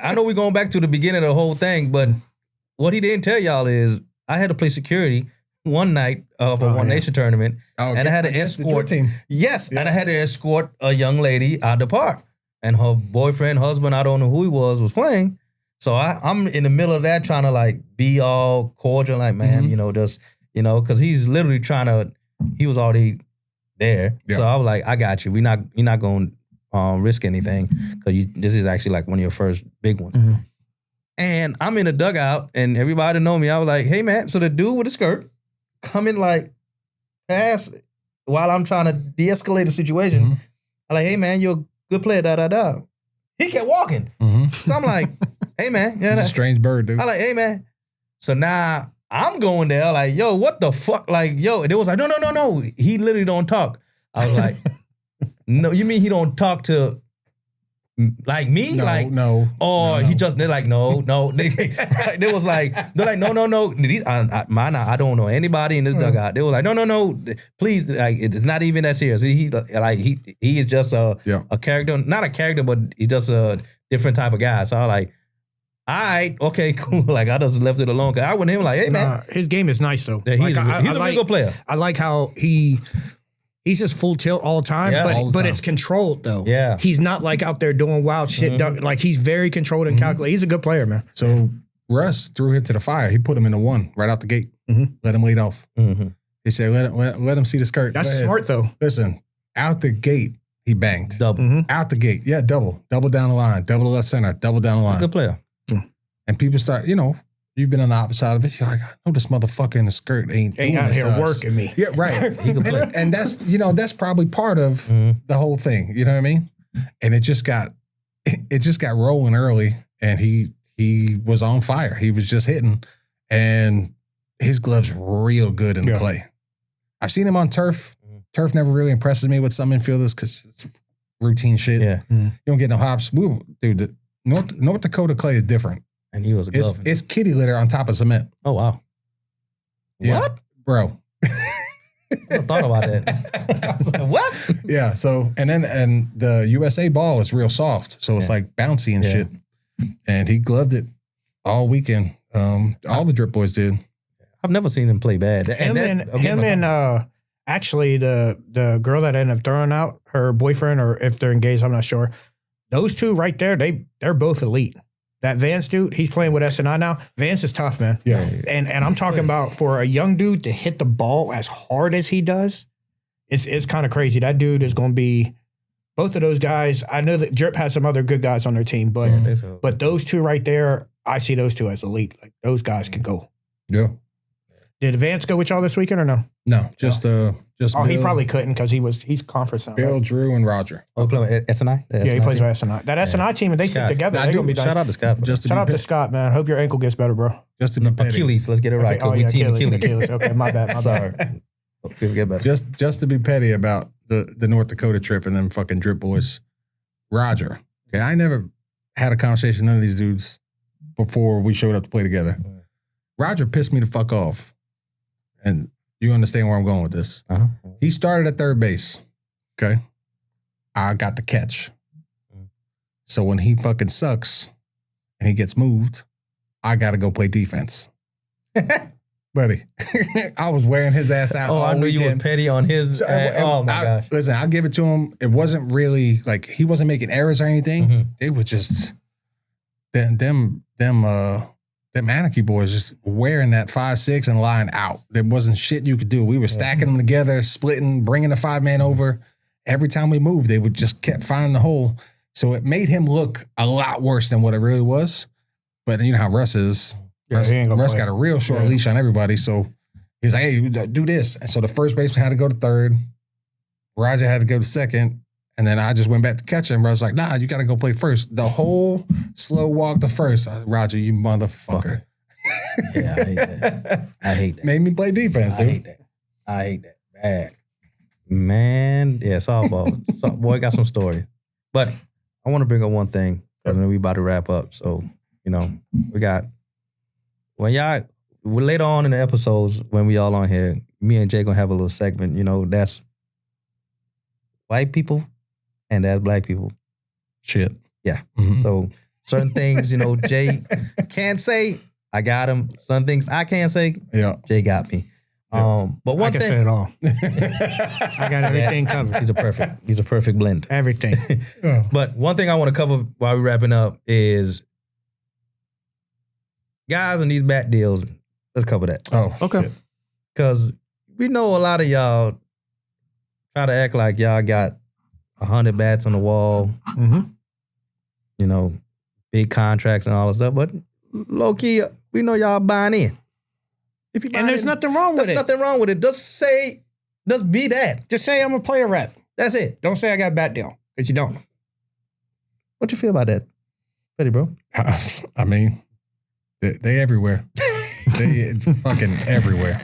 I know we're going back to the beginning of the whole thing, but what he didn't tell y'all is I had to play security one night of a One Nation tournament, and I had to escort. Yes, and I had to escort a young lady out the park. And her boyfriend, husband, I don't know who he was playing. So I'm in the middle of that trying to like be all cordial, like, man, because he's literally he was already there. Yeah. So I was like, I got you. You're not going to risk anything because this is actually like one of your first big ones. Mm-hmm. And I'm in a dugout and everybody know me. I was like, hey, man. So the dude with the skirt coming like past while I'm trying to de-escalate the situation. Mm-hmm. I'm like, hey, man, you're a good player, da-da-da. He kept walking. Mm-hmm. So I'm like, hey, man. He's a strange bird, dude. I'm like, hey, man. So now I'm going there like, yo, what the fuck? Like, yo. And it was like, no. He literally don't talk. I was like, no, you mean he don't talk to like me? No, like, no. Or he just, they're like, no. They was like, they're like, no. I don't know anybody in this dugout. They were like, no. Please, like, it's not even that serious. He is just a character, not a character, but he's just a different type of guy. So I was like, all right, okay, cool. Like, I just left it alone. Cause I went to him like, hey, man. His game is nice, though. Yeah, he's a really good player. I like how he's just full tilt all the time, but it's controlled, though. Yeah. He's not, like, out there doing wild shit. Mm-hmm. Like, he's very controlled and calculated. He's a good player, man. So, Russ threw him to the fire. He put him in the one right out the gate. Mm-hmm. Let him lead off. Mm-hmm. He said, let him see the skirt. That's smart, though. Listen, out the gate, he banged. Double. Mm-hmm. Out the gate. Yeah, double. Double down the line. Double to left center. Double down the line. Good player. And people start, you've been on the opposite side of it. You're like, I know this motherfucker in the skirt ain't out here working me. Yeah, right. He can play. And that's probably part of the whole thing. You know what I mean? And it just got rolling early, and he was on fire. He was just hitting, and his glove's real good in the clay. I've seen him on turf. Turf never really impresses me with some infielders because it's routine shit. Yeah. You don't get no hops. Dude, North Dakota clay is different. And he was a glove. It's kitty litter on top of cement. Oh, wow. Yeah. What? Bro. I thought about that. I was like, what? Yeah. So, and the USA ball is real soft. So it's like bouncy and shit. And he gloved it all weekend. All the Drip Boys did. I've never seen him play bad. Actually the girl that ended up throwing out her boyfriend, or if they're engaged, I'm not sure. Those two right there, they're both elite. That Vance dude, he's playing with SNI now. Vance is tough, man. Yeah. And I'm talking about for a young dude to hit the ball as hard as he does, it's kind of crazy. That dude is going to be, both of those guys, I know that Drip has some other good guys on their team, but those two right there, I see those two as elite. Like, those guys can go. Yeah. Did Vance go with y'all this weekend or no? No, just Oh, Bill, he probably couldn't because he's conference now. Bill, Right? Drew, and Roger. Oh, play with SNI? Yeah, he plays with SNI. That SNI team, and they sit Scott. together. I They're do. gonna be Shout nice. out to Scott. Just to Shout be out to Scott, man. Hope your ankle gets better, bro. just to be petty. Achilles. Let's get it right. Okay. Oh, We yeah, team Achilles. Achilles. Okay, my bad. Sorry. Feel get better. Just to be petty about the North Dakota trip and them fucking drip boys. Roger. Okay, I never had a conversation with none of these dudes before we showed up to play together. Roger pissed me the fuck off. And you understand where I'm going with this. Uh-huh. He started at third base. Okay. I got the catch. So when he fucking sucks and he gets moved, I got to go play defense. Buddy, I was wearing his ass out all I knew weekend. you were petty on his. So, oh my gosh. Listen, I'll give it to him. It wasn't really like he wasn't making errors or anything. Mhm. They were just them Anarchy boys just wearing that 5-6 and lying out. There wasn't shit you could do. We were stacking them together, splitting, bringing the 5-man over. Every time we moved, they would just kept finding the hole. So it made him look a lot worse than what it really was. But you know how Russ is. Yeah, he ain't gonna Russ play. got a real short leash on everybody. So he was like, hey, do this. And so the first baseman had to go to third. Roger had to go to second. And then I just went back to catcher. And Russ was like, nah, you got to go play first. The whole slow walk to first. Roger, you motherfucker. Yeah, I hate that. I hate that. Made me play defense, I dude. hate that. I hate that. Bad. Man, yeah, softball. Boy, got some story. But I want to bring up one thing. Because I know we about to wrap up. So, we got, later on in the episodes, when we all on here, me and Jay gonna have a little segment, that's white people and that's black people. Shit. Yeah. Mhm. So certain things, Jay can't say, I got him. Some things I can't say, Yeah. Jay got me. Yeah. But I one can thing, say it all. I got everything covered. He's a perfect blend. Everything. Yeah. But one thing I want to cover while we're wrapping up is guys in these bat deals. Let's cover that. Oh, Okay. shit. Because we know a lot of y'all try to act like y'all got 100 bats on the wall, Mm-hmm. big contracts and all that stuff. But low key, we know y'all buying in. If you And there's nothing wrong with there's it. nothing wrong with it. Just be that. Just say I'm a player rep. That's it. Don't say I got a bat deal because you don't. What you feel about that, Petty bro? I mean, they everywhere. They fucking everywhere.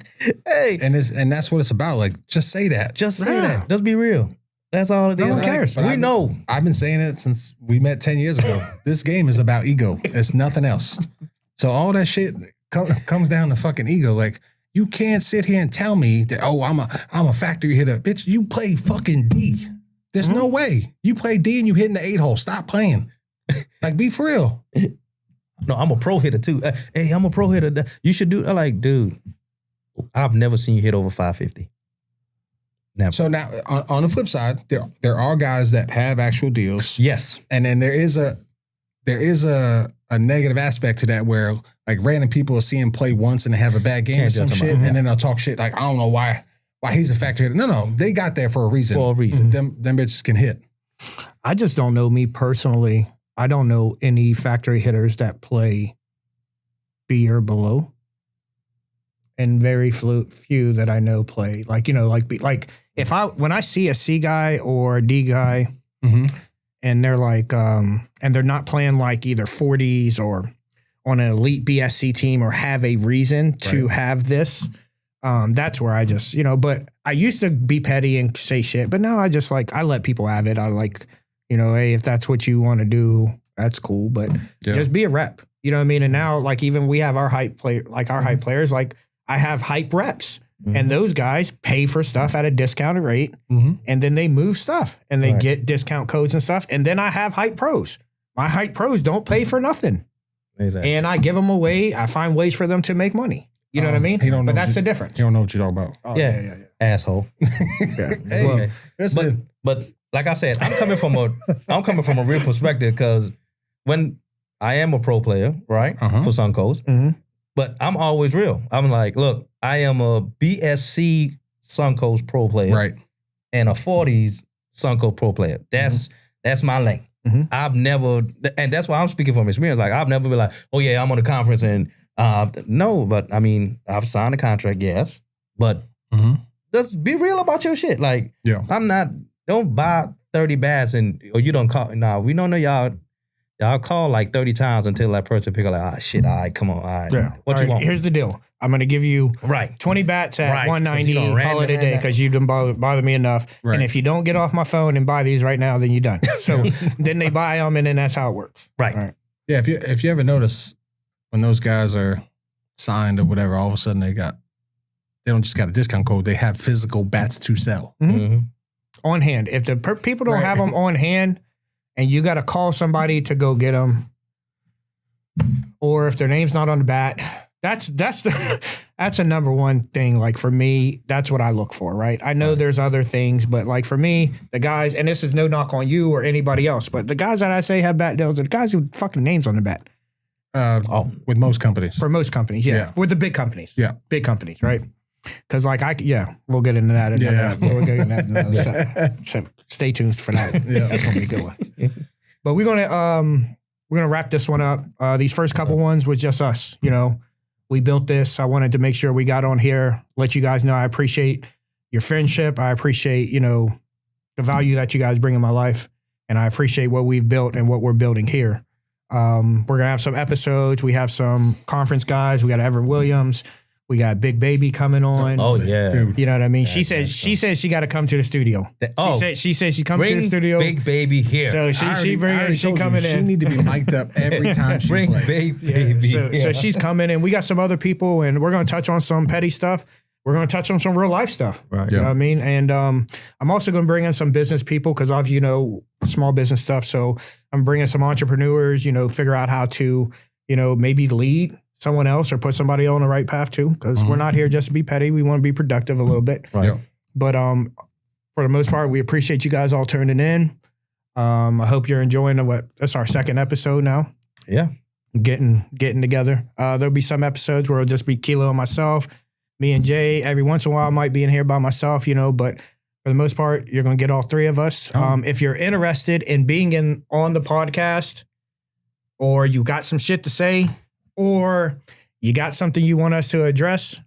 Hey, And that's what it's about. Like, just say that. just say Yeah. that. Just be real. That's all it is. No one cares. But We I've- know. I've been saying it since we met 10 years ago. This game is about ego. It's nothing else. So all that shit comes down to fucking ego. Like, you can't sit here and tell me that, oh, I'm a factory hitter. Bitch, you play fucking D. There's no way. You play D and you hitting the 8-hole. Stop playing. Like, be for real. No, I'm a pro hitter too. Hey, I'm a pro hitter. You should do. I'm like, dude, I've never seen you hit over 550. Never. So now, on the flip side, there are guys that have actual deals. Yes. And then there is a negative aspect to that where like random people will see him play once and they have a bad game or Can't some judge him shit, out. and then they'll talk shit like, I don't know why he's a factor hitter. No, they got there for a reason. For a reason. Them bitches can hit. I just don't know me personally. I don't know any factory hitters that play B or below. And very few that I know play like when I see a C guy or a D guy and they're like and they're not playing like either 40s or on an elite BSC team or have a reason to have this. That's where I just, but I used to be petty and say shit, but now I just I let people have it. I hey, if that's what you want to do, that's cool, but just be a rep. You know what I mean? And now even we have our hype hype players, I have hype reps and those guys pay for stuff at a discounted rate and then they move stuff and they get discount codes and stuff. And then I have hype pros. My hype pros don't pay for nothing. Exactly. And I give them away. I find ways for them to make money. You know what I mean? He don't know but that's the difference. You don't know what you're talking about. Oh, Yeah. Asshole. Hey, listen. But like I said, I'm coming from a real perspective because when I am a pro player, right, for Suncoast, but I'm always real. I'm like, look, I am a BSC Suncoast pro player, Right. and a 40s Suncoast pro player. That's my lane. I've never, and that's why I'm speaking from experience. Like I've never been like, oh yeah, I'm on the conference and No, but I mean, I've signed a contract, yes. But just be real about your shit. Like, don't buy 30 bats or you don't call. Nah, we don't know y'all call like 30 times until that person pick up like, shit, all right, come on, all right. Yeah. What you want? Here's the deal. I'm going to give you 20 bats at 190, call it a day because you didn't bother me enough. Right. And if you don't get off my phone and buy these right now, then you're done. So then they buy them and then that's how it works. Right. All right. Yeah, if you ever notice when those guys are signed or whatever, all of a sudden they don't just got a discount code, they have physical bats to sell. On hand. If the people don't have them on hand and you got to call somebody to go get them, or if their name's not on the bat, that's a number one thing. Like for me, that's what I look for, right? I know there's other things, but like for me, the guys, and this is no knock on you or anybody else, but the guys that I say have bat deals are the guys who fucking names on the bat. With most companies. For most companies, yeah. With the big companies. Yeah. Big companies, right? Because like we'll get into that. We'll get into that. So stay tuned for that. That's gonna be a good one. But we're gonna wrap this one up. These first couple ones was just us. You know, we built this. I wanted to make sure we got on here, let you guys know I appreciate your friendship. I appreciate the value that you guys bring in my life, and I appreciate what we've built and what we're building here. We're gonna have some episodes. We have some conference guys. We got Evan Williams. We got Big Baby coming on. Oh yeah, you know what I mean. She said she got to come to the studio. She said she comes to the studio. Big Baby here. So she coming in. She need to be mic'd up every time she bring plays. Big Baby. So she's coming in. We got some other people, and we're gonna touch on some petty stuff. We're gonna touch on some real life stuff. Right. You know what I mean? And I'm also gonna bring in some business people because of small business stuff. So I'm bringing some entrepreneurs. Figure out how to maybe lead someone else or put somebody on the right path too, because we're not here just to be petty. We want to be productive a little bit. Right. But for the most part, we appreciate you guys all turning in. I hope you're enjoying that's our second episode now. Yeah. Getting together. There'll be some episodes where it'll just be Kelo and myself, me and Jay. Every once in a while I might be in here by myself, but for the most part, you're going to get all three of us. If you're interested in being on the podcast, or you got some shit to say, or you got something you want us to address,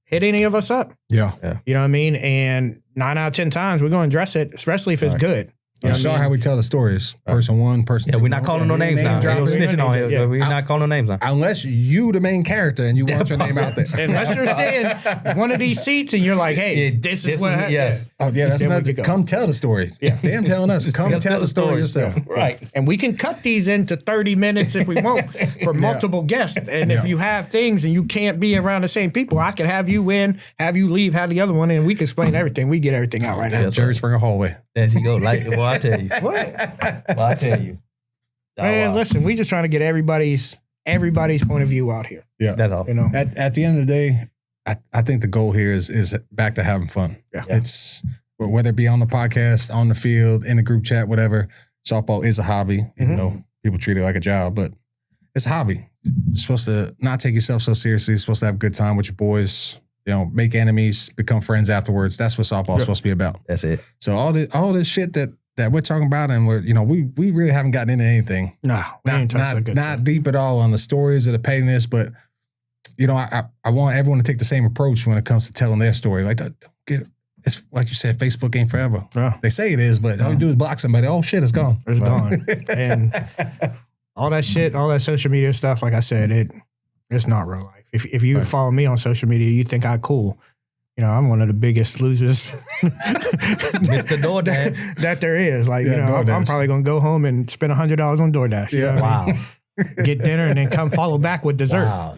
hit any of us up. Yeah. You know what I mean? And 9 out of 10 times, we're going to address it, especially if it's good. You know how we tell the stories. Person one, person two. We're not calling no names now. We're snitching on here. We're not calling no names now. Unless you the main character and you want your name out there. Unless you're sitting one of these seats and you're like, hey, this is what happened. Yes. Oh, yeah, that's not come tell the story. Yeah. Damn telling us. Come tell the story yourself. Yeah. Right. And we can cut these into 30 minutes if we want for multiple guests. And if you have things and you can't be around the same people, I could have you in, have you leave, have the other one, and we can explain everything. We get everything out right now. Jerry Springer hallway. There you go. Well, I tell you. What? Well, I tell you. Man, listen, we just trying to get everybody's point of view out here. Yeah. That's all. At the end of the day, I think the goal here is back to having fun. Yeah. It's whether it be on the podcast, on the field, in the group chat, whatever. Softball is a hobby, even though people treat it like a job, but it's a hobby. You're supposed to not take yourself so seriously. You're supposed to have a good time with your boys. Make enemies, become friends afterwards. That's what softball is supposed to be about. That's it. So all this shit that we're talking about, and we really haven't gotten into anything. No, not deep at all on the stories of the pettiness, but I want everyone to take the same approach when it comes to telling their story. Like, don't get it. It's like you said, Facebook ain't forever. Yeah. They say it is, but all you do is block somebody. Oh shit, it's gone. It's gone. And all that shit, all that social media stuff, like I said, it's not real life. If you follow me on social media, you think I'm cool. I'm one of the biggest losers, Mr. DoorDash, that there is. Like, I'm probably gonna go home and spend $100 on DoorDash. Yeah. Wow. Get dinner and then come follow back with dessert. Wow.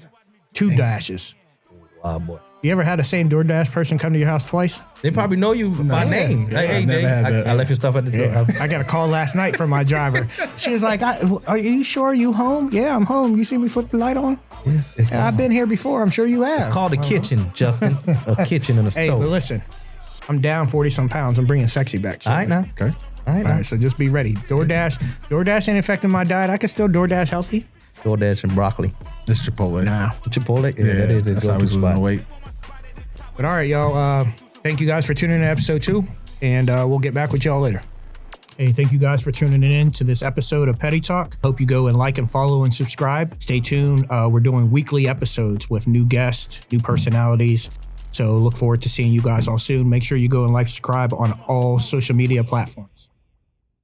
2 dashes. Wow, boy. You ever had the same DoorDash person come to your house twice? They probably know you by name. Hey, Jay, I left your stuff at the door. I got a call last night from my driver. She was like, are you sure you home? Yeah, I'm home. You see me flip the light on? Yes. I've been here before. I'm sure you have. It's called a kitchen, Justin. A kitchen and a stove. Hey, but listen, I'm down 40-some pounds. I'm bringing sexy back. All right now. Okay. All right, so just be ready. DoorDash ain't affecting my diet. I can still DoorDash healthy. DoorDash and broccoli. This Chipotle. Nah. Chipotle? Yeah, that is. That's how we losing the weight. But all right, y'all. Thank you guys for tuning in to episode 2, and we'll get back with y'all later. Hey, thank you guys for tuning in to this episode of Petty Talk. Hope you go and like and follow and subscribe. Stay tuned. We're doing weekly episodes with new guests, new personalities. So look forward to seeing you guys all soon. Make sure you go and like, subscribe on all social media platforms.